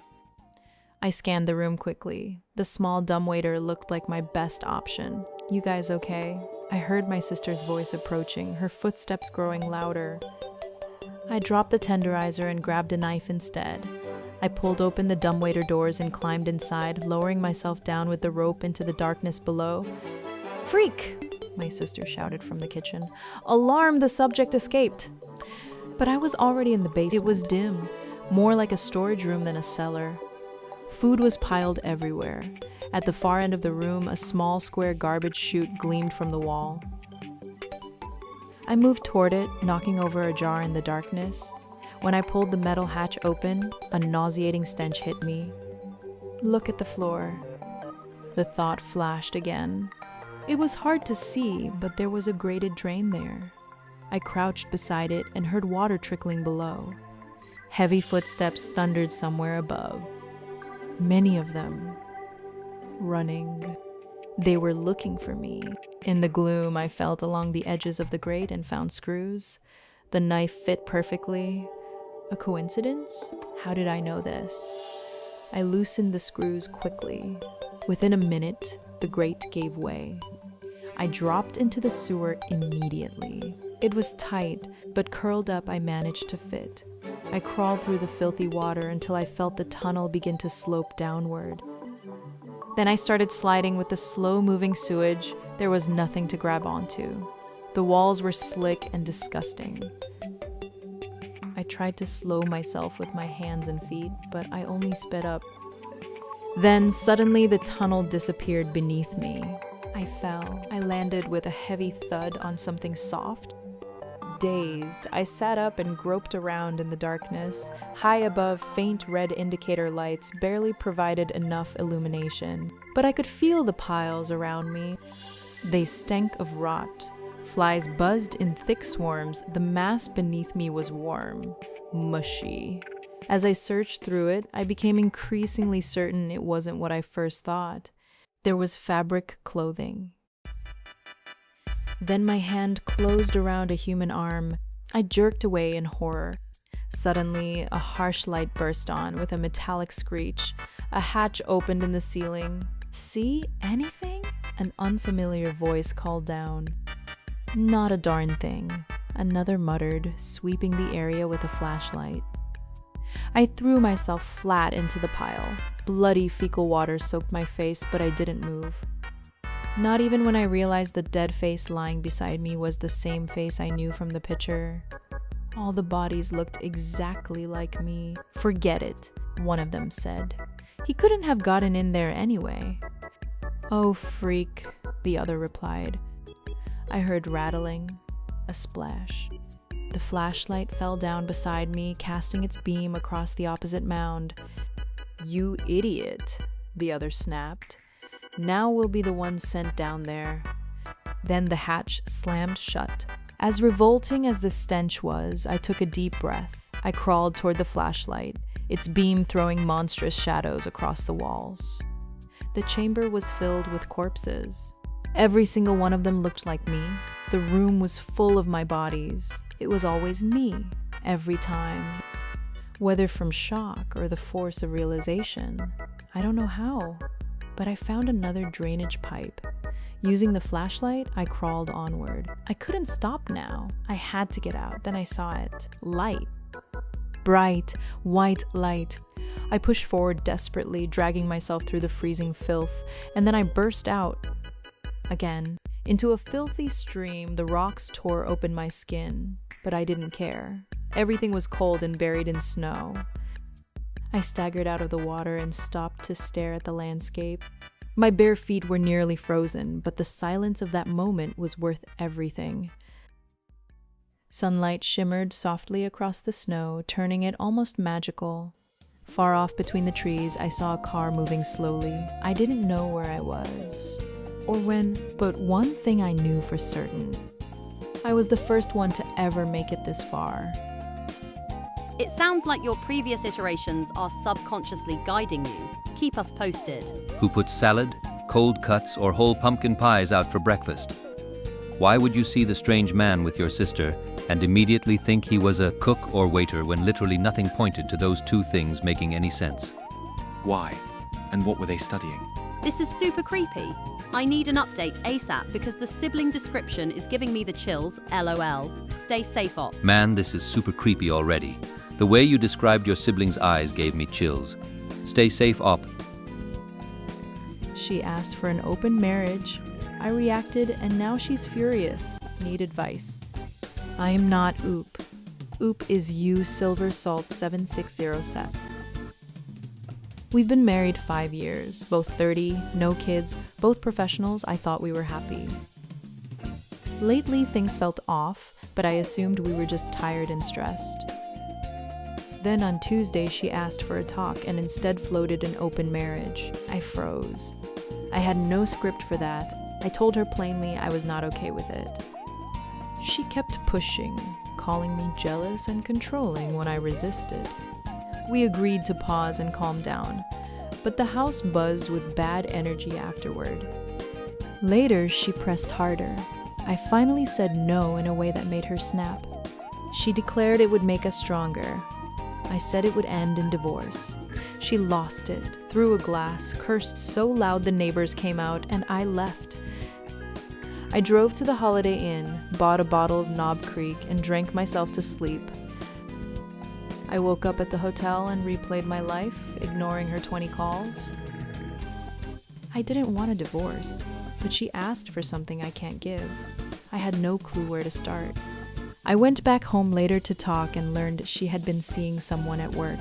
I scanned the room quickly. The small dumbwaiter looked like my best option. You guys okay? I heard my sister's voice approaching, her footsteps growing louder. I dropped the tenderizer and grabbed a knife instead. I pulled open the dumbwaiter doors and climbed inside, lowering myself down with the rope into the darkness below. Freak! My sister shouted from the kitchen. Alarm! The subject escaped! But I was already in the basement. It was dim, more like a storage room than a cellar. Food was piled everywhere. At the far end of the room, a small square garbage chute gleamed from the wall. I moved toward it, knocking over a jar in the darkness. When I pulled the metal hatch open, a nauseating stench hit me. Look at the floor. The thought flashed again. It was hard to see, but there was a grated drain there. I crouched beside it and heard water trickling below. Heavy footsteps thundered somewhere above. Many of them. Running. They were looking for me. In the gloom, I felt along the edges of the grate and found screws. The knife fit perfectly. A coincidence? How did I know this? I loosened the screws quickly. Within a minute, the grate gave way. I dropped into the sewer immediately. It was tight, but curled up I managed to fit. I crawled through the filthy water until I felt the tunnel begin to slope downward. Then I started sliding with the slow-moving sewage. There was nothing to grab onto. The walls were slick and disgusting. I tried to slow myself with my hands and feet, but I only sped up. Then suddenly the tunnel disappeared beneath me. I fell. I landed with a heavy thud on something soft. Dazed, I sat up and groped around in the darkness. High above, faint red indicator lights barely provided enough illumination, but I could feel the piles around me. They stank of rot. Flies buzzed in thick swarms. The mass beneath me was warm, mushy. As I searched through it, I became increasingly certain it wasn't what I first thought. There was fabric clothing. Then my hand closed around a human arm. I jerked away in horror. Suddenly, a harsh light burst on with a metallic screech. A hatch opened in the ceiling. "See anything?" An unfamiliar voice called down. "Not a darn thing," another muttered, sweeping the area with a flashlight. I threw myself flat into the pile. Bloody fecal water soaked my face, but I didn't move. Not even when I realized the dead face lying beside me was the same face I knew from the picture. All the bodies looked exactly like me. "Forget it," one of them said. "He couldn't have gotten in there anyway." "Oh, freak," the other replied. I heard rattling, a splash. The flashlight fell down beside me, casting its beam across the opposite mound. "You idiot," the other snapped. "Now we'll be the ones sent down there." Then the hatch slammed shut. As revolting as the stench was, I took a deep breath. I crawled toward the flashlight, its beam throwing monstrous shadows across the walls. The chamber was filled with corpses. Every single one of them looked like me. The room was full of my bodies. It was always me, every time. Whether from shock or the force of realization, I don't know how, but I found another drainage pipe. Using the flashlight, I crawled onward. I couldn't stop now. I had to get out. Then I saw it. Light. Bright, white light. I pushed forward desperately, dragging myself through the freezing filth, and then I burst out. Again. Into a filthy stream, the rocks tore open my skin, but I didn't care. Everything was cold and buried in snow. I staggered out of the water and stopped to stare at the landscape. My bare feet were nearly frozen, but the silence of that moment was worth everything. Sunlight shimmered softly across the snow, turning it almost magical. Far off between the trees, I saw a car moving slowly. I didn't know where I was or when, but one thing I knew for certain. I was the first one to ever make it this far.
It sounds like your previous iterations are subconsciously guiding you. Keep us posted.
Who puts salad, cold cuts, or whole pumpkin pies out for breakfast? Why would you see the strange man with your sister and immediately think he was a cook or waiter when literally nothing pointed to those two things making any sense?
Why? And what were they studying?
This is super creepy. I need an update ASAP because the sibling description is giving me the chills, LOL. Stay safe, Op.
Man, this is super creepy already. The way you described your sibling's eyes gave me chills. Stay safe, Op.
She asked for an open marriage. I reacted, and now she's furious. Need advice. I am not Oop. Oop is you, Silver Salt 760 set. We've been married 5 years, both 30, no kids, both professionals. I thought we were happy. Lately, things felt off, but I assumed we were just tired and stressed. Then on Tuesday, she asked for a talk and instead floated an open marriage. I froze. I had no script for that. I told her plainly I was not okay with it. She kept pushing, calling me jealous and controlling when I resisted. We agreed to pause and calm down, but the house buzzed with bad energy afterward. Later, she pressed harder. I finally said no in a way that made her snap. She declared it would make us stronger. I said it would end in divorce. She lost it, threw a glass, cursed so loud the neighbors came out, and I left. I drove to the Holiday Inn, bought a bottle of Knob Creek, and drank myself to sleep. I woke up at the hotel and replayed my life, ignoring her 20 calls. I didn't want a divorce, but she asked for something I can't give. I had no clue where to start. I went back home later to talk and learned she had been seeing someone at work.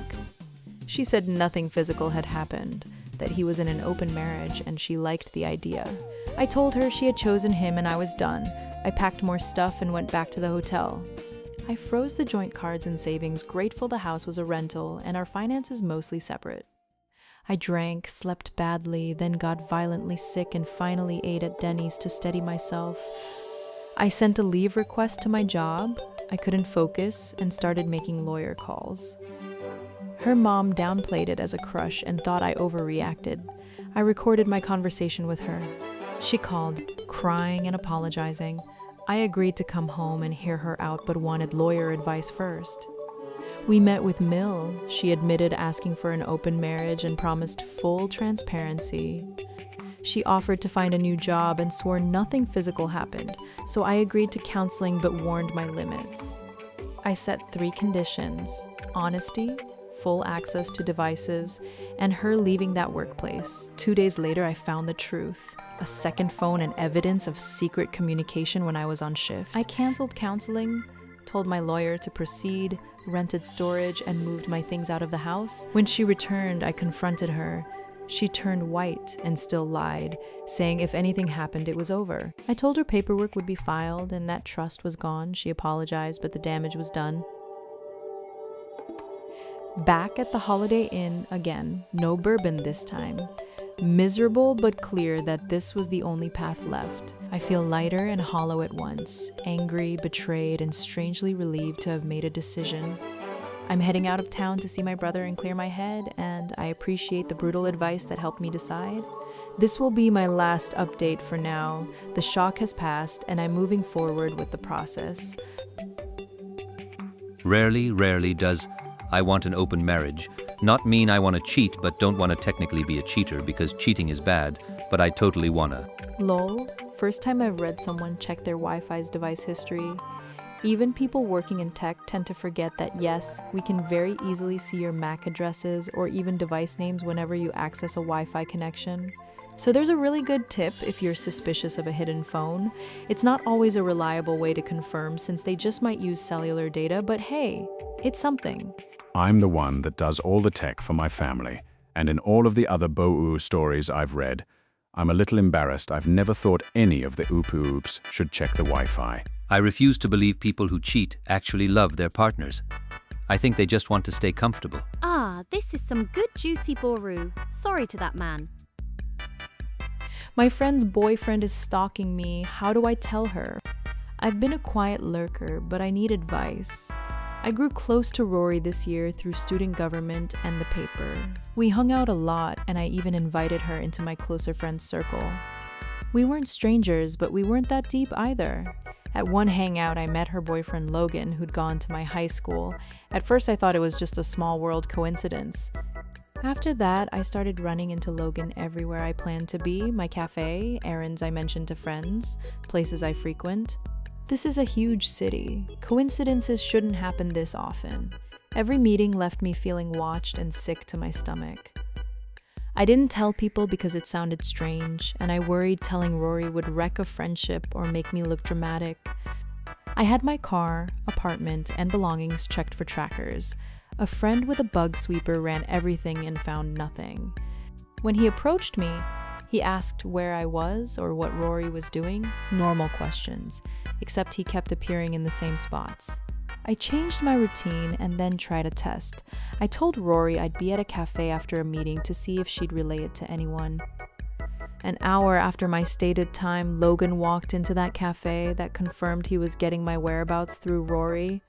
She said nothing physical had happened, that he was in an open marriage and she liked the idea. I told her she had chosen him and I was done. I packed more stuff and went back to the hotel. I froze the joint cards and savings, grateful the house was a rental and our finances mostly separate. I drank, slept badly, then got violently sick and finally ate at Denny's to steady myself. I sent a leave request to my job. I couldn't focus and started making lawyer calls. Her mom downplayed it as a crush and thought I overreacted. I recorded my conversation with her. She called, crying and apologizing. I agreed to come home and hear her out, but wanted lawyer advice first. We met with Mill. She admitted asking for an open marriage and promised full transparency. She offered to find a new job and swore nothing physical happened, so I agreed to counseling but warned my limits. I set 3 conditions: honesty, full access to devices, and her leaving that workplace. 2 days later, I found the truth: a second phone and evidence of secret communication when I was on shift. I canceled counseling, told my lawyer to proceed, rented storage, and moved my things out of the house. When she returned, I confronted her. She turned white and still lied, saying if anything happened, it was over. I told her paperwork would be filed and that trust was gone. She apologized, but the damage was done. Back at the Holiday Inn again, no bourbon this time. Miserable but clear that this was the only path left. I feel lighter and hollow at once, angry, betrayed, and strangely relieved to have made a decision. I'm heading out of town to see my brother and clear my head, and I appreciate the brutal advice that helped me decide. This will be my last update for now. The shock has passed, and I'm moving forward with the process.
Rarely does "I want an open marriage" not mean I want to cheat but don't want to technically be a cheater, because cheating is bad, but I totally wanna.
Lol, first time I've read someone check their Wi-Fi's device history. Even people working in tech tend to forget that yes, we can very easily see your MAC addresses or even device names whenever you access a Wi-Fi connection. So there's a really good tip if you're suspicious of a hidden phone. It's not always a reliable way to confirm since they just might use cellular data, but hey, it's something.
I'm the one that does all the tech for my family, and in all of the other Bo-oo stories I've read, I'm a little embarrassed I've never thought any of the oops should check the Wi-Fi.
I refuse to believe people who cheat actually love their partners. I think they just want to stay comfortable.
Ah, this is some good juicy boru. Sorry to that man.
My friend's boyfriend is stalking me. How do I tell her? I've been a quiet lurker, but I need advice. I grew close to Rory this year through student government and the paper. We hung out a lot, and I even invited her into my closer friends circle. We weren't strangers, but we weren't that deep either. At one hangout, I met her boyfriend Logan, who'd gone to my high school. At first, I thought it was just a small world coincidence. After that, I started running into Logan everywhere I planned to be: my cafe, errands I mentioned to friends, places I frequent. This is a huge city. Coincidences shouldn't happen this often. Every meeting left me feeling watched and sick to my stomach. I didn't tell people because it sounded strange, and I worried telling Rory would wreck a friendship or make me look dramatic. I had my car, apartment, and belongings checked for trackers. A friend with a bug sweeper ran everything and found nothing. When he approached me, he asked where I was or what Rory was doing. Normal questions, except he kept appearing in the same spots. I changed my routine and then tried a test. I told Rory I'd be at a cafe after a meeting to see if she'd relay it to anyone. An hour after my stated time, Logan walked into that cafe that confirmed he was getting my whereabouts through Rory.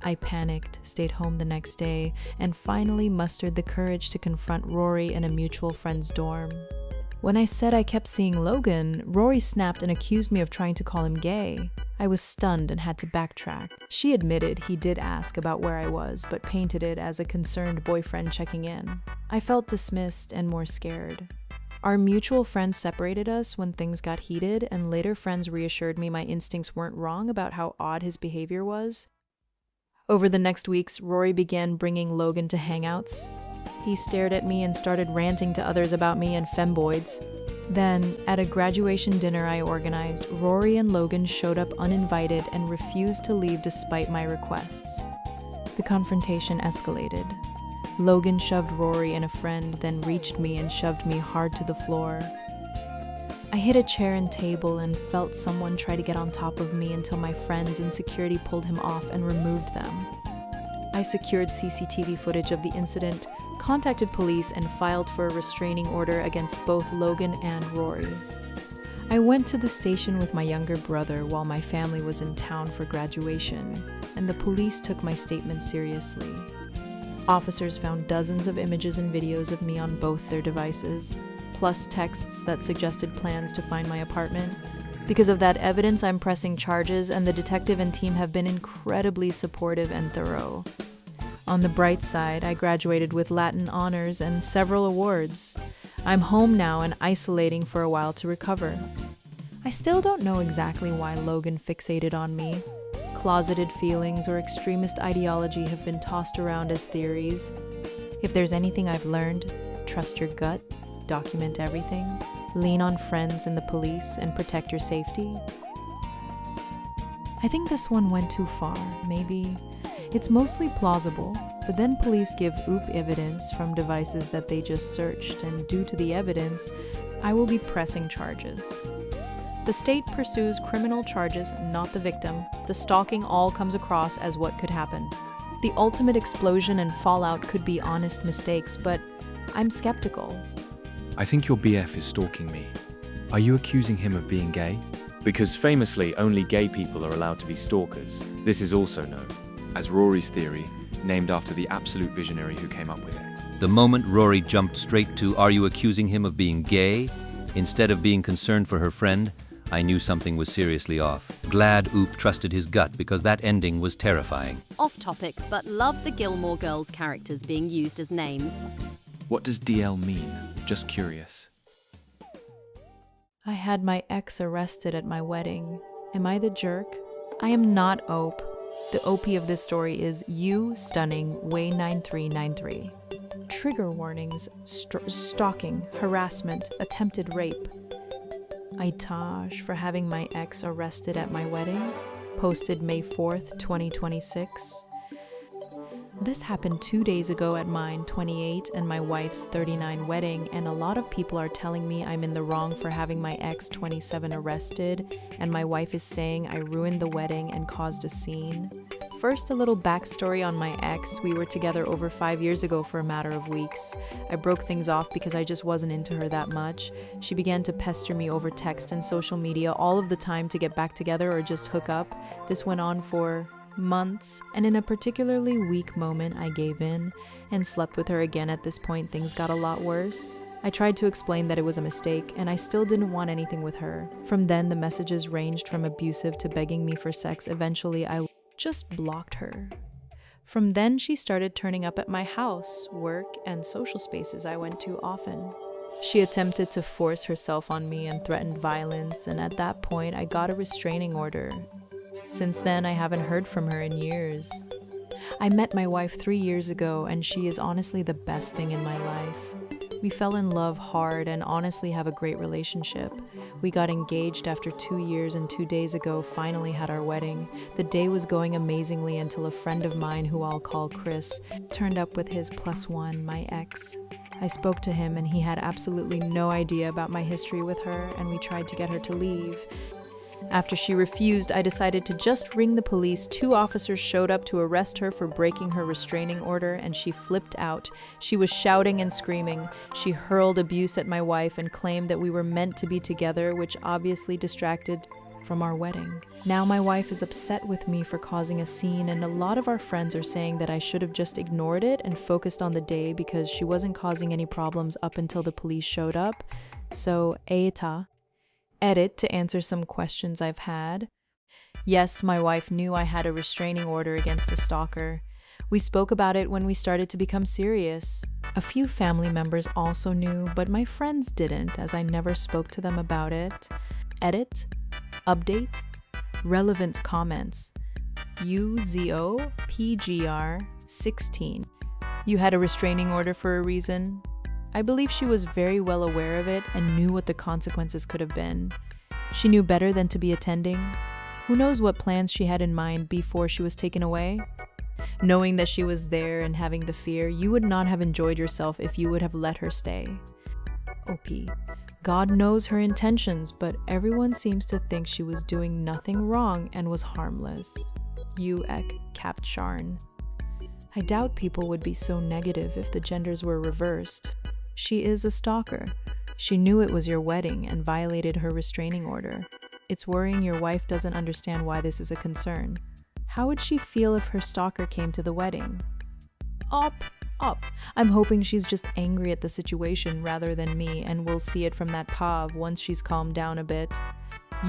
I panicked, stayed home the next day, and finally mustered the courage to confront Rory in a mutual friend's dorm. When I said I kept seeing Logan, Rory snapped and accused me of trying to call him gay. I was stunned and had to backtrack. She admitted he did ask about where I was, but painted it as a concerned boyfriend checking in. I felt dismissed and more scared. Our mutual friends separated us when things got heated, and later friends reassured me my instincts weren't wrong about how odd his behavior was. Over the next weeks, Rory began bringing Logan to hangouts. He stared at me and started ranting to others about me and femboids. Then, at a graduation dinner I organized, Rory and Logan showed up uninvited and refused to leave despite my requests. The confrontation escalated. Logan shoved Rory and a friend, then reached me and shoved me hard to the floor. I hit a chair and table and felt someone try to get on top of me until my friends and security pulled him off and removed them. I secured CCTV footage of the incident, contacted police, and filed for a restraining order against both Logan and Rory. I went to the station with my younger brother while my family was in town for graduation, and the police took my statement seriously. Officers found dozens of images and videos of me on both their devices, plus texts that suggested plans to find my apartment. Because of that evidence, I'm pressing charges, and the detective and team have been incredibly supportive and thorough. On the bright side, I graduated with Latin honors and several awards. I'm home now and isolating for a while to recover. I still don't know exactly why Logan fixated on me. Closeted feelings or extremist ideology have been tossed around as theories. If there's anything I've learned, trust your gut, document everything, lean on friends and the police, and protect your safety. I think this one went too far, maybe. It's mostly plausible, but then police give evidence from devices that they just searched, and due to the evidence, I will be pressing charges. The state pursues criminal charges, not the victim. The stalking all comes across as what could happen. The ultimate explosion and fallout could be honest mistakes, but I'm skeptical.
I think your BF is stalking me. Are you accusing him of being gay? Because famously, only gay people are allowed to be stalkers. This is also known as Rory's theory, named after the absolute visionary who came up with it.
The moment Rory jumped straight to, "Are you accusing him of being gay?" instead of being concerned for her friend, I knew something was seriously off. Glad Oop trusted his gut, because that ending was terrifying.
Off topic, but love the Gilmore Girls characters being used as names.
What does DL mean? Just curious.
I had my ex arrested at my wedding. Am I the jerk? I am not Ope. The OP of this story is you stunning way 9393. Trigger warnings, stalking, harassment, attempted rape. Aitaj for having my ex arrested at my wedding. Posted May 4th, 2026. This happened 2 days ago at mine, 28, and my wife's 39 wedding, and a lot of people are telling me I'm in the wrong for having my ex 27 arrested, and my wife is saying I ruined the wedding and caused a scene. First, a little backstory on my ex. We were together over 5 years ago for a matter of weeks. I broke things off because I just wasn't into her that much. She began to pester me over text and social media all of the time to get back together or just hook up. This went on for months, and in a particularly weak moment, I gave in and slept with her again. At this point, things got a lot worse. I tried to explain that it was a mistake, and I still didn't want anything with her. From then, the messages ranged from abusive to begging me for sex. Eventually, I just blocked her. From then, she started turning up at my house, work, and social spaces I went to often. She attempted to force herself on me and threatened violence, and at that point, I got a restraining order. Since then, I haven't heard from her in years. I met my wife 3 years ago, and she is honestly the best thing in my life. We fell in love hard and honestly have a great relationship. We got engaged after 2 years, and 2 days ago finally had our wedding. The day was going amazingly until a friend of mine, who I'll call Chris, turned up with his +1, my ex. I spoke to him and he had absolutely no idea about my history with her, and we tried to get her to leave. After she refused, I decided to just ring the police. 2 officers showed up to arrest her for breaking her restraining order, and she flipped out. She was shouting and screaming. She hurled abuse at my wife and claimed that we were meant to be together, which obviously distracted from our wedding. Now my wife is upset with me for causing a scene, and a lot of our friends are saying that I should have just ignored it and focused on the day because she wasn't causing any problems up until the police showed up. So, Eita. Edit to answer some questions I've had. Yes, my wife knew I had a restraining order against a stalker. We spoke about it when we started to become serious. A few family members also knew, but my friends didn't, as I never spoke to them about it. Edit, update, relevant comments. UZOPGR16. You had a restraining order for a reason. I believe she was very well aware of it and knew what the consequences could have been. She knew better than to be attending. Who knows what plans she had in mind before she was taken away? Knowing that she was there and having the fear, you would not have enjoyed yourself if you would have let her stay. OP. God knows her intentions, but everyone seems to think she was doing nothing wrong and was harmless. Ek Capt Sharn. I doubt people would be so negative if the genders were reversed. She is a stalker. She knew it was your wedding and violated her restraining order. It's worrying your wife doesn't understand why this is a concern. How would she feel if her stalker came to the wedding? Up. I'm hoping she's just angry at the situation rather than me, and we'll see it from that pav once she's calmed down a bit.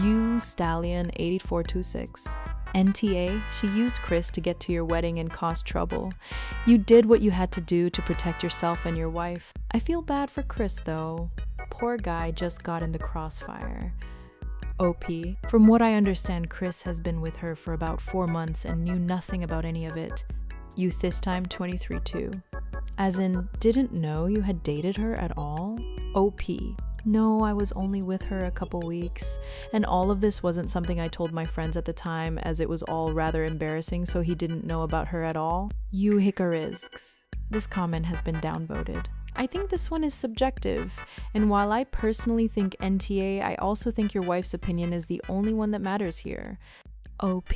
You Stallion 8426. NTA, she used Chris to get to your wedding and cause trouble. You did what you had to do to protect yourself and your wife. I feel bad for Chris though. Poor guy just got in the crossfire. OP, from what I understand, Chris has been with her for about 4 months and knew nothing about any of it. You this time 23-2. As in, didn't know you had dated her at all? OP. No, I was only with her a couple weeks, and all of this wasn't something I told my friends at the time, as it was all rather embarrassing, so he didn't know about her at all. You Hikarizks. This comment has been downvoted. I think this one is subjective, and while I personally think NTA, I also think your wife's opinion is the only one that matters here. OP.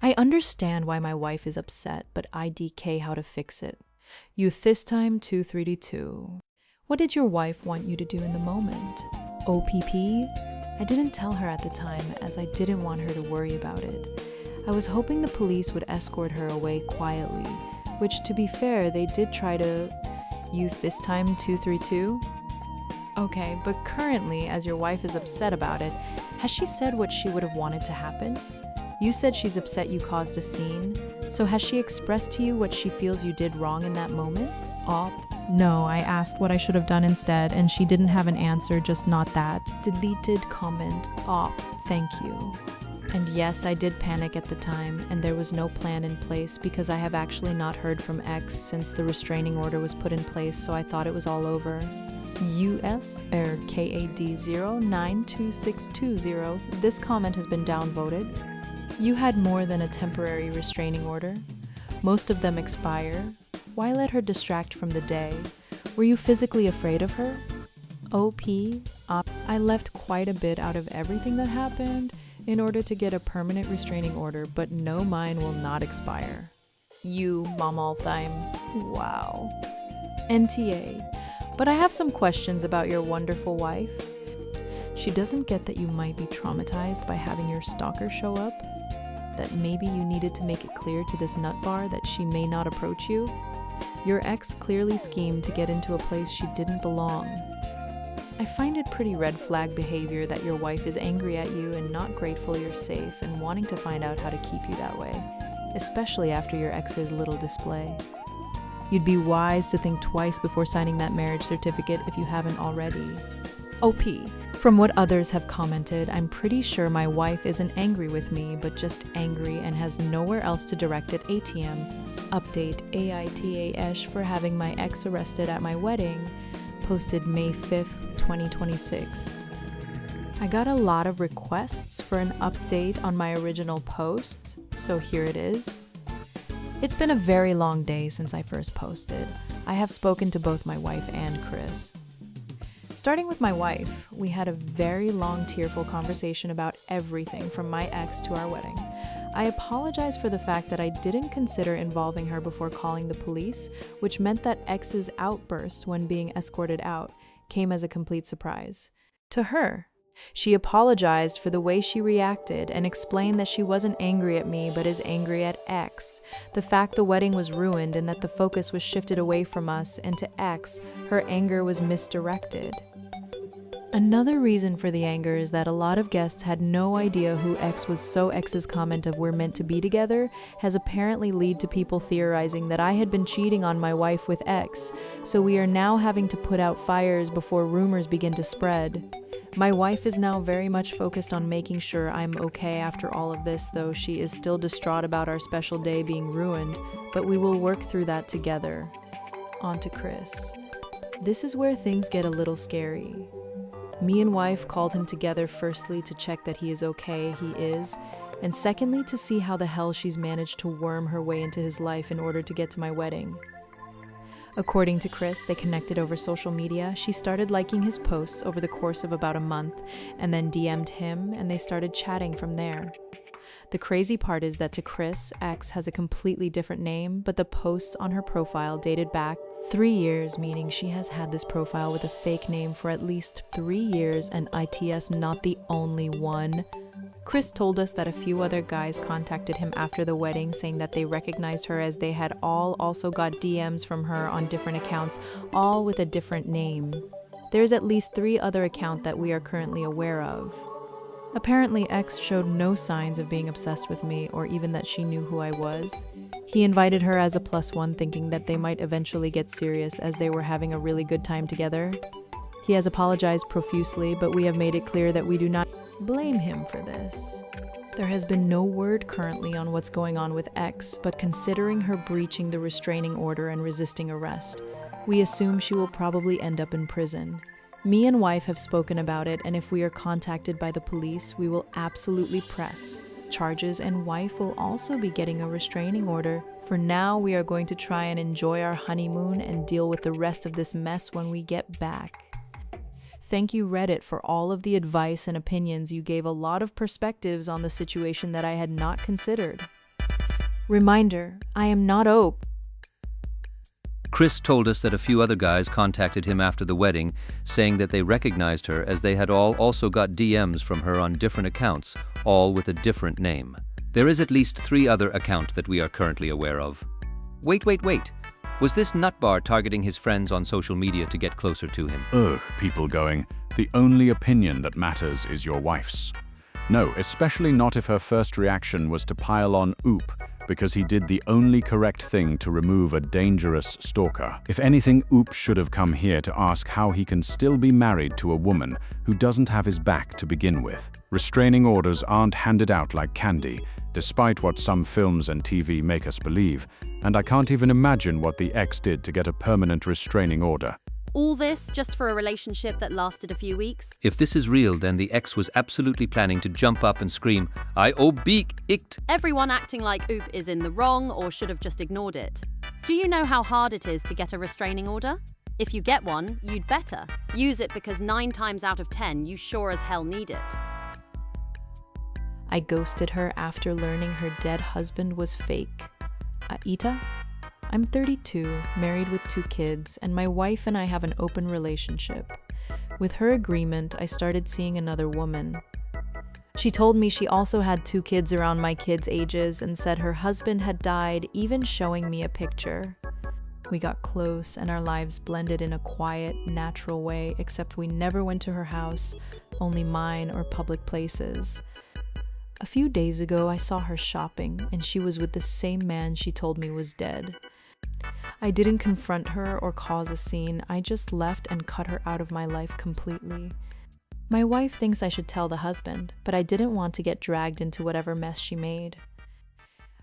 I understand why my wife is upset, but I DK how to fix it. You this time 232. What did your wife want you to do in the moment? OPP? I didn't tell her at the time, as I didn't want her to worry about it. I was hoping the police would escort her away quietly, which, to be fair, they did try to. You this time 232? Okay, but currently, as your wife is upset about it, has she said what she would have wanted to happen? You said she's upset you caused a scene, so has she expressed to you what she feels you did wrong in that moment? Op. No, I asked what I should have done instead, and she didn't have an answer, just not that. Deleted comment. Op. Thank you. And yes, I did panic at the time, and there was no plan in place because I have actually not heard from X since the restraining order was put in place, so I thought it was all over. US KAD 092620. This comment has been downvoted. You had more than a temporary restraining order. Most of them expire. Why let her distract from the day? Were you physically afraid of her? OP. I left quite a bit out of everything that happened in order to get a permanent restraining order, but no, mine will not expire. You, Mamalthaim. Wow. NTA. But I have some questions about your wonderful wife. She doesn't get that you might be traumatized by having your stalker show up? That maybe you needed to make it clear to this nutbar that she may not approach you? Your ex clearly schemed to get into a place she didn't belong. I find it pretty red flag behavior that your wife is angry at you and not grateful you're safe and wanting to find out how to keep you that way, especially after your ex's little display. You'd be wise to think twice before signing that marriage certificate if you haven't already. OP. From what others have commented, I'm pretty sure my wife isn't angry with me, but just angry and has nowhere else to direct at ATM. Update AITAsh for having my ex arrested at my wedding. Posted May 5th, 2026. I got a lot of requests for an update on my original post, so here it is. It's been a very long day since I first posted. I have spoken to both my wife and Chris. Starting with my wife, we had a very long, tearful conversation about everything from my ex to our wedding. I apologize for the fact that I didn't consider involving her before calling the police, which meant that X's outburst when being escorted out came as a complete surprise. To her, she apologized for the way she reacted and explained that she wasn't angry at me but is angry at X, the fact the wedding was ruined and that the focus was shifted away from us, and to X, her anger was misdirected. Another reason for the anger is that a lot of guests had no idea who X was, so X's comment of "we're meant to be together" has apparently led to people theorizing that I had been cheating on my wife with X, so we are now having to put out fires before rumors begin to spread. My wife is now very much focused on making sure I'm okay after all of this, though she is still distraught about our special day being ruined, but we will work through that together. On to Chris. This is where things get a little scary. Me and wife called him together firstly to check that he is okay, he is, and secondly to see how the hell she's managed to worm her way into his life in order to get to my wedding. According to Chris, they connected over social media. She started liking his posts over the course of about a month, and then DM'd him, and they started chatting from there. The crazy part is that to Chris, X has a completely different name, but the posts on her profile dated back 3 years, meaning she has had this profile with a fake name for at least 3 years, and ITS not the only one. Chris told us that a few other guys contacted him after the wedding saying that they recognized her, as they had all also got DMs from her on different accounts, all with a different name. There's at least 3 other accounts that we are currently aware of. Apparently, X showed no signs of being obsessed with me or even that she knew who I was. He invited her as a +1, thinking that they might eventually get serious as they were having a really good time together. He has apologized profusely, but we have made it clear that we do not blame him for this. There has been no word currently on what's going on with X, but considering her breaching the restraining order and resisting arrest, we assume she will probably end up in prison. Me and wife have spoken about it, and if we are contacted by the police, we will absolutely press charges, and wife will also be getting a restraining order. For now, we are going to try and enjoy our honeymoon and deal with the rest of this mess when we get back. Thank you, Reddit, for all of the advice and opinions. You gave a lot of perspectives on the situation that I had not considered. Reminder, I am not Ope.
Chris told us that a few other guys contacted him after the wedding, saying that they recognized her as they had all also got DMs from her on different accounts, all with a different name. There is at least 3 other accounts that we are currently aware of. Wait. Was this nutbar targeting his friends on social media to get closer to him?
Ugh, people going, the only opinion that matters is your wife's. No, especially not if her first reaction was to pile on Oop, because he did the only correct thing to remove a dangerous stalker. If anything, Oop should have come here to ask how he can still be married to a woman who doesn't have his back to begin with. Restraining orders aren't handed out like candy, despite what some films and TV make us believe, and I can't even imagine what the ex did to get a permanent restraining order.
All this just for a relationship that lasted a few weeks?
If this is real, then the ex was absolutely planning to jump up and scream, "I obeek icht!"
Everyone acting like Oop is in the wrong or should have just ignored it. Do you know how hard it is to get a restraining order? If you get one, you'd better use it, because 9 times out of 10, you sure as hell need it.
I ghosted her after learning her dead husband was fake. Aita? I'm 32, married with 2 kids, and my wife and I have an open relationship. With her agreement, I started seeing another woman. She told me she also had 2 kids around my kids' ages and said her husband had died, even showing me a picture. We got close and our lives blended in a quiet, natural way, except we never went to her house, only mine or public places. A few days ago, I saw her shopping, and she was with the same man she told me was dead. I didn't confront her or cause a scene, I just left and cut her out of my life completely. My wife thinks I should tell the husband, but I didn't want to get dragged into whatever mess she made.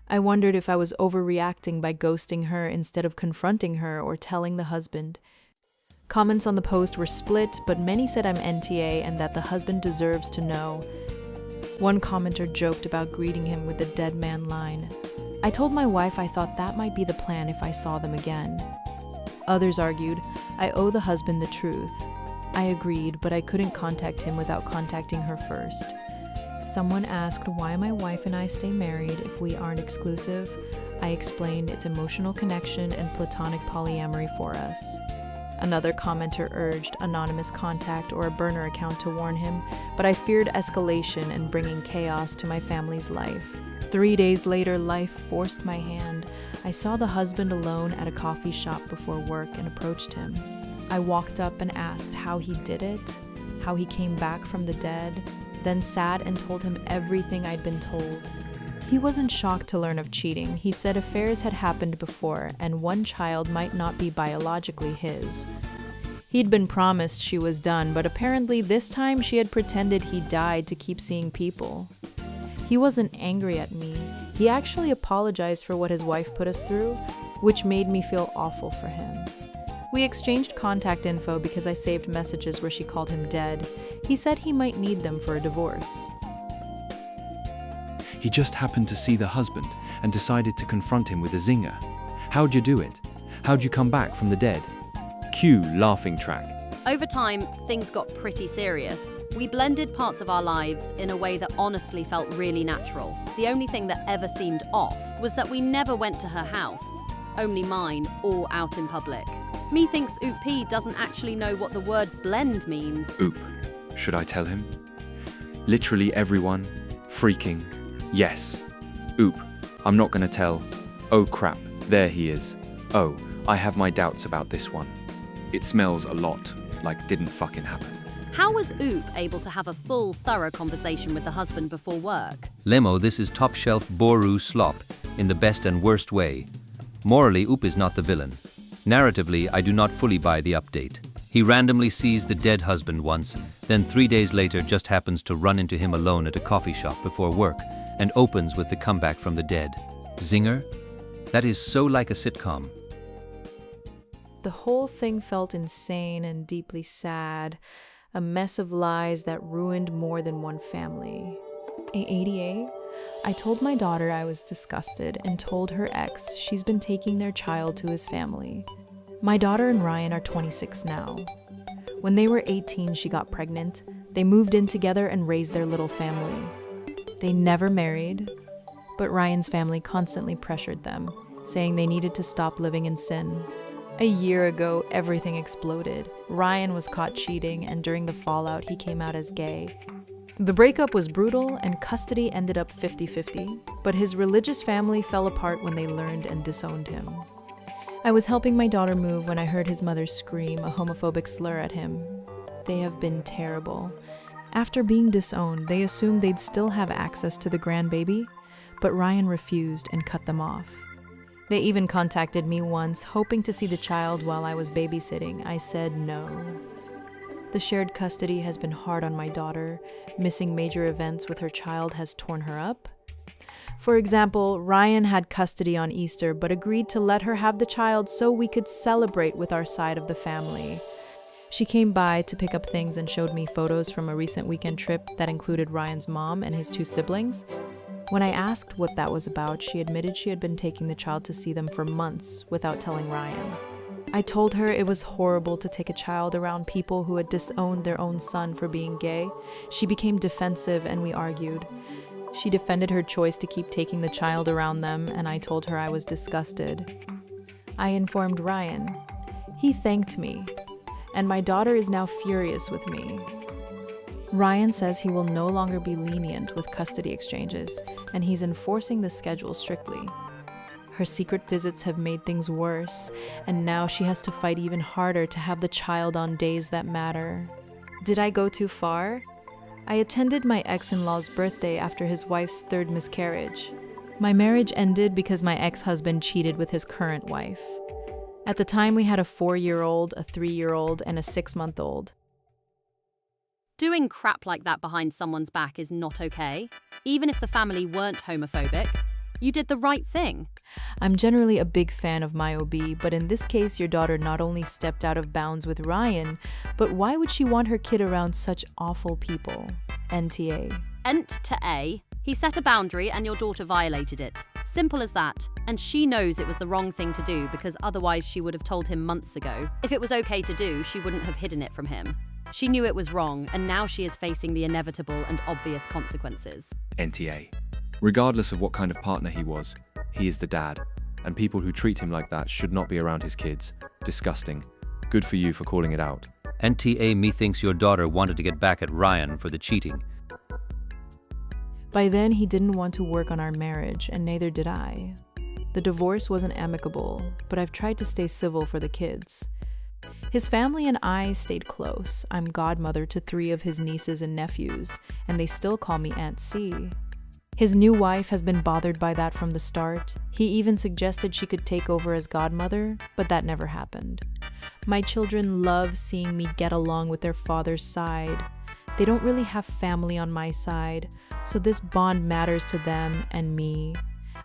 I wondered if I was overreacting by ghosting her instead of confronting her or telling the husband. Comments on the post were split, but many said I'm NTA and that the husband deserves to know. One commenter joked about greeting him with the dead man line. I told my wife I thought that might be the plan if I saw them again. Others argued I owe the husband the truth. I agreed, but I couldn't contact him without contacting her first. Someone asked why my wife and I stay married if we aren't exclusive. I explained it's emotional connection and platonic polyamory for us. Another commenter urged anonymous contact or a burner account to warn him, but I feared escalation and bringing chaos to my family's life. 3 days later, life forced my hand. I saw the husband alone at a coffee shop before work and approached him. I walked up and asked how he did it, how he came back from the dead, then sat and told him everything I'd been told. He wasn't shocked to learn of cheating. He said affairs had happened before, and one child might not be biologically his. He'd been promised she was done, but apparently this time she had pretended he died to keep seeing people. He wasn't angry at me. He actually apologized for what his wife put us through, which made me feel awful for him. We exchanged contact info because I saved messages where she called him dead. He said he might need them for a divorce.
He just happened to see the husband and decided to confront him with a zinger. How'd you do it? How'd you come back from the dead? Cue laughing track.
Over time, things got pretty serious. We blended parts of our lives in a way that honestly felt really natural. The only thing that ever seemed off was that we never went to her house, only mine, or out in public. Me thinks Oop doesn't actually know what the word blend means.
Oop. Should I tell him? Literally everyone. Freaking. Yes. Oop. I'm not gonna tell. Oh crap, there he is. Oh, I have my doubts about this one. It smells a lot like didn't fucking happen.
How was Oop able to have a full, thorough conversation with the husband before work?
Lemo, this is top-shelf Boru slop, in the best and worst way. Morally, Oop is not the villain. Narratively, I do not fully buy the update. He randomly sees the dead husband once, then 3 days later just happens to run into him alone at a coffee shop before work, and opens with the comeback from the dead. Zinger? That is so like a sitcom.
The whole thing felt insane and deeply sad, a mess of lies that ruined more than one family. ADA? I told my daughter I was disgusted and told her ex she's been taking their child to his family. My daughter and Ryan are 26 now. When they were 18, she got pregnant. They moved in together and raised their little family. They never married, but Ryan's family constantly pressured them, saying they needed to stop living in sin. A year ago, everything exploded. Ryan was caught cheating, and during the fallout, he came out as gay. The breakup was brutal, and custody ended up 50-50, but his religious family fell apart when they learned and disowned him. I was helping my daughter move when I heard his mother scream a homophobic slur at him. They have been terrible. After being disowned, they assumed they'd still have access to the grandbaby, but Ryan refused and cut them off. They even contacted me once, hoping to see the child while I was babysitting. I said no. The shared custody has been hard on my daughter. Missing major events with her child has torn her up. For example, Ryan had custody on Easter but agreed to let her have the child so we could celebrate with our side of the family. She came by to pick up things and showed me photos from a recent weekend trip that included Ryan's mom and his 2 siblings. When I asked what that was about, she admitted she had been taking the child to see them for months without telling Ryan. I told her it was horrible to take a child around people who had disowned their own son for being gay. She became defensive and we argued. She defended her choice to keep taking the child around them, and I told her I was disgusted. I informed Ryan. He thanked me, and my daughter is now furious with me. Ryan says he will no longer be lenient with custody exchanges, and he's enforcing the schedule strictly. Her secret visits have made things worse, and now she has to fight even harder to have the child on days that matter. Did I go too far? I attended my ex-in-law's birthday after his wife's 3rd miscarriage. My marriage ended because my ex-husband cheated with his current wife. At the time, we had a 4-year-old, a 3-year-old, and a 6-month-old.
Doing crap like that behind someone's back is not okay. Even if the family weren't homophobic, you did the right thing.
I'm generally a big fan of my OB, but in this case, your daughter not only stepped out of bounds with Ryan, but why would she want her kid around such awful people? NTA.
Ent to A, he set a boundary and your daughter violated it. Simple as that. And she knows it was the wrong thing to do because otherwise she would have told him months ago. If it was okay to do, she wouldn't have hidden it from him. She knew it was wrong, and now she is facing the inevitable and obvious consequences.
NTA. Regardless of what kind of partner he was, he is the dad, and people who treat him like that should not be around his kids. Disgusting. Good for you for calling it out.
NTA, methinks your daughter wanted to get back at Ryan for the cheating.
By then, he didn't want to work on our marriage, and neither did I. The divorce wasn't amicable, but I've tried to stay civil for the kids. His family and I stayed close. I'm godmother to 3 of his nieces and nephews, and they still call me Aunt C. His new wife has been bothered by that from the start. He even suggested she could take over as godmother, but that never happened. My children love seeing me get along with their father's side. They don't really have family on my side, so this bond matters to them and me.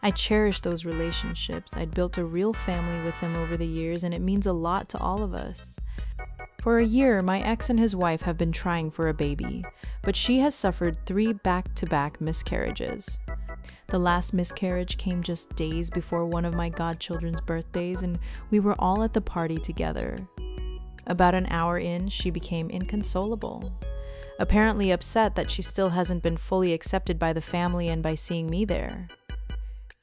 I cherish those relationships. I'd built a real family with them over the years, and it means a lot to all of us. For a year, my ex and his wife have been trying for a baby, but she has suffered 3 back-to-back miscarriages. The last miscarriage came just days before one of my godchildren's birthdays, and we were all at the party together. About an hour in, she became inconsolable, apparently upset that she still hasn't been fully accepted by the family and by seeing me there.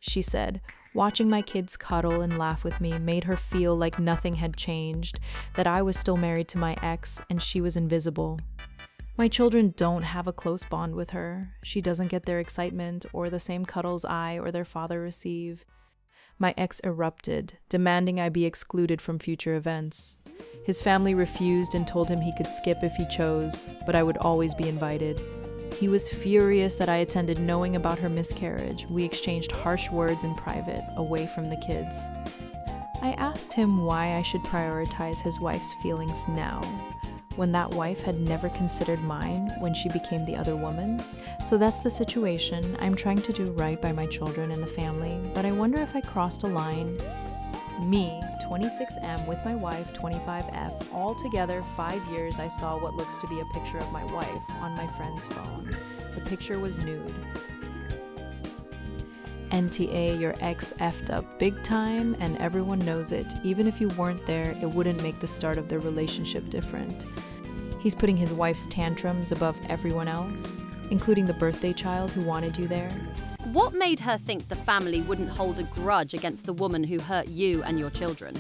She said, watching my kids cuddle and laugh with me made her feel like nothing had changed, that I was still married to my ex and she was invisible. My children don't have a close bond with her. She doesn't get their excitement or the same cuddles I or their father receive. My ex erupted, demanding I be excluded from future events. His family refused and told him he could skip if he chose, but I would always be invited. He was furious that I attended knowing about her miscarriage. We exchanged harsh words in private, away from the kids. I asked him why I should prioritize his wife's feelings now, when that wife had never considered mine when she became the other woman. So that's the situation. I'm trying to do right by my children and the family, but I wonder if I crossed a line. Me, 26M, with my wife, 25F, all together 5 years. I saw what looks to be a picture of my wife on my friend's phone. The picture was nude. NTA, your ex effed up big time, and everyone knows it. Even if you weren't there, it wouldn't make the start of their relationship different. He's putting his wife's tantrums above everyone else, including the birthday child who wanted you there.
What made her think the family wouldn't hold a grudge against the woman who hurt you and your children?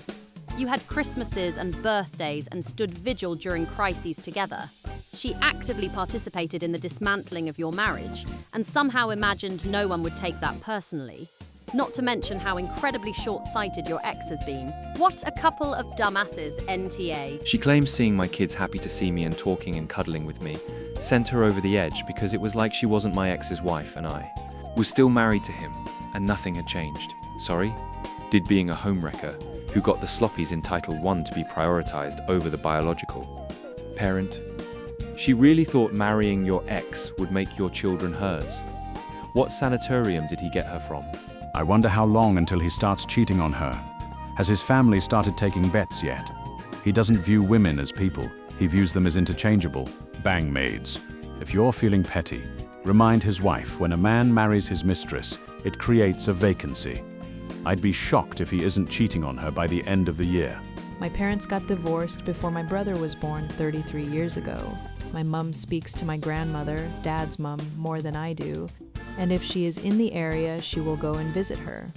You had Christmases and birthdays and stood vigil during crises together. She actively participated in the dismantling of your marriage and somehow imagined no one would take that personally. Not to mention how incredibly short-sighted your ex has been. What a couple of dumbasses, NTA.
She claims seeing my kids happy to see me and talking and cuddling with me sent her over the edge because it was like she wasn't my ex's wife and I was still married to him and nothing had changed. Sorry? Did being a homewrecker who got the sloppies in Title I to be prioritized over the biological parent? She really thought marrying your ex would make your children hers. What sanatorium did he get her from?
I wonder how long until he starts cheating on her. Has his family started taking bets yet? He doesn't view women as people. He views them as interchangeable, bang maids. If you're feeling petty, remind his wife when a man marries his mistress, it creates a vacancy. I'd be shocked if he isn't cheating on her by the end of the year.
My parents got divorced before my brother was born 33 years ago. My mom speaks to my grandmother, Dad's mom, more than I do, and if she is in the area, she will go and visit her.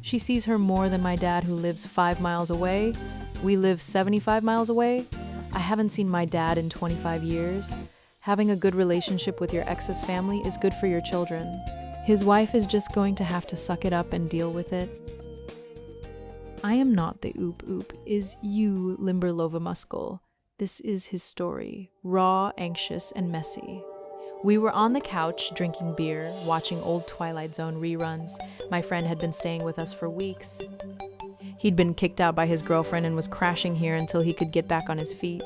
She sees her more than my dad, who lives 5 miles away. We live 75 miles away. I haven't seen my dad in 25 years. Having a good relationship with your ex's family is good for your children. His wife is just going to have to suck it up and deal with it. I am not the oop is you, Limberlova Muskel. This is his story, raw, anxious, and messy. We were on the couch drinking beer, watching old Twilight Zone reruns. My friend had been staying with us for weeks. He'd been kicked out by his girlfriend and was crashing here until he could get back on his feet.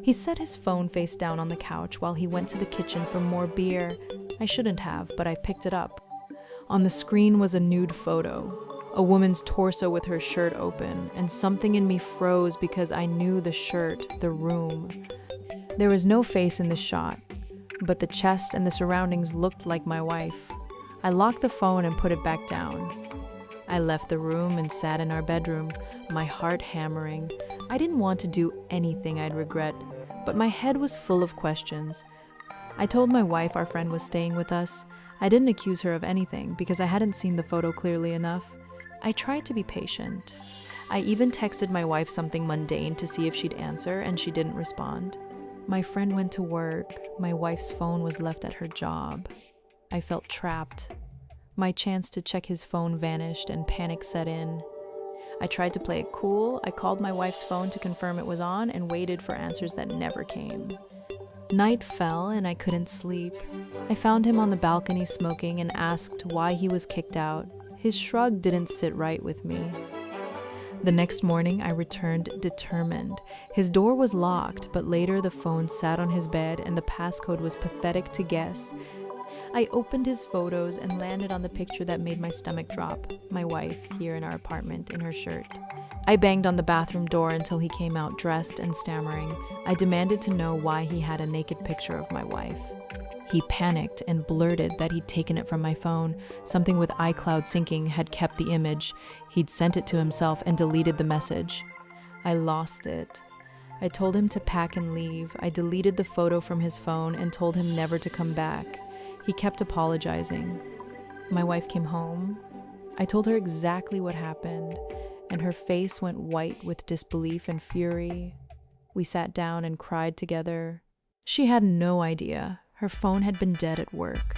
He set his phone face down on the couch while he went to the kitchen for more beer. I shouldn't have, but I picked it up. On the screen was a nude photo. A woman's torso with her shirt open, and something in me froze because I knew the shirt, the room. There was no face in the shot, but the chest and the surroundings looked like my wife. I locked the phone and put it back down. I left the room and sat in our bedroom, my heart hammering. I didn't want to do anything I'd regret, but my head was full of questions. I told my wife our friend was staying with us. I didn't accuse her of anything because I hadn't seen the photo clearly enough. I tried to be patient. I even texted my wife something mundane to see if she'd answer, and she didn't respond. My friend went to work. My wife's phone was left at her job. I felt trapped. My chance to check his phone vanished and panic set in. I tried to play it cool. I called my wife's phone to confirm it was on and waited for answers that never came. Night fell and I couldn't sleep. I found him on the balcony smoking and asked why he was kicked out. His shrug didn't sit right with me. The next morning, I returned determined. His door was locked, but later the phone sat on his bed and the passcode was pathetic to guess. I opened his photos and landed on the picture that made my stomach drop. My wife, here in our apartment, in her shirt. I banged on the bathroom door until he came out dressed and stammering. I demanded to know why he had a naked picture of my wife. He panicked and blurted that he'd taken it from my phone. Something with iCloud syncing had kept the image. He'd sent it to himself and deleted the message. I lost it. I told him to pack and leave. I deleted the photo from his phone and told him never to come back. He kept apologizing. My wife came home. I told her exactly what happened, and her face went white with disbelief and fury. We sat down and cried together. She had no idea. Her phone had been dead at work.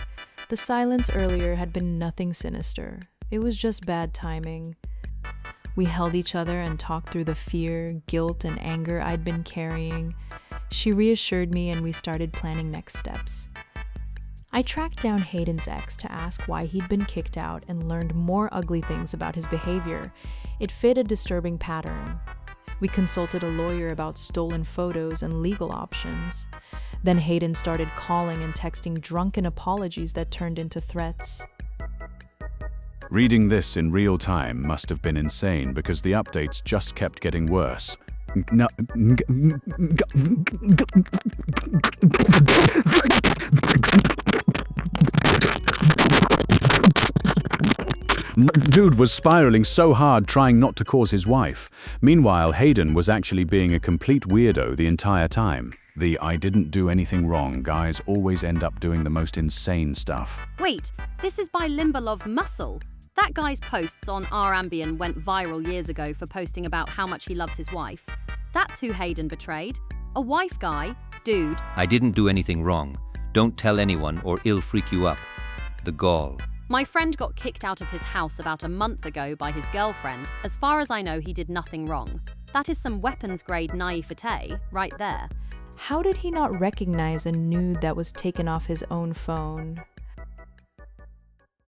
The silence earlier had been nothing sinister. It was just bad timing. We held each other and talked through the fear, guilt, and anger I'd been carrying. She reassured me and we started planning next steps. I tracked down Hayden's ex to ask why he'd been kicked out and learned more ugly things about his behavior. It fit a disturbing pattern. We consulted a lawyer about stolen photos and legal options. Then Hayden started calling and texting drunken apologies that turned into threats.
Reading this in real time must have been insane because the updates just kept getting worse. Dude was spiraling so hard trying not to cause his wife. Meanwhile, Hayden was actually being a complete weirdo the entire time. The "I didn't do anything wrong" guys always end up doing the most insane stuff.
Wait, this is by Limberlove Muscle. That guy's posts on R-Ambien went viral years ago for posting about how much he loves his wife. That's who Hayden betrayed. A wife guy? Dude.
I didn't do anything wrong. Don't tell anyone or it'll freak you up. The gall.
My friend got kicked out of his house about a month ago by his girlfriend. As far as I know, he did nothing wrong. That is some weapons-grade naivete right there.
How did he not recognize a nude that was taken off his own phone?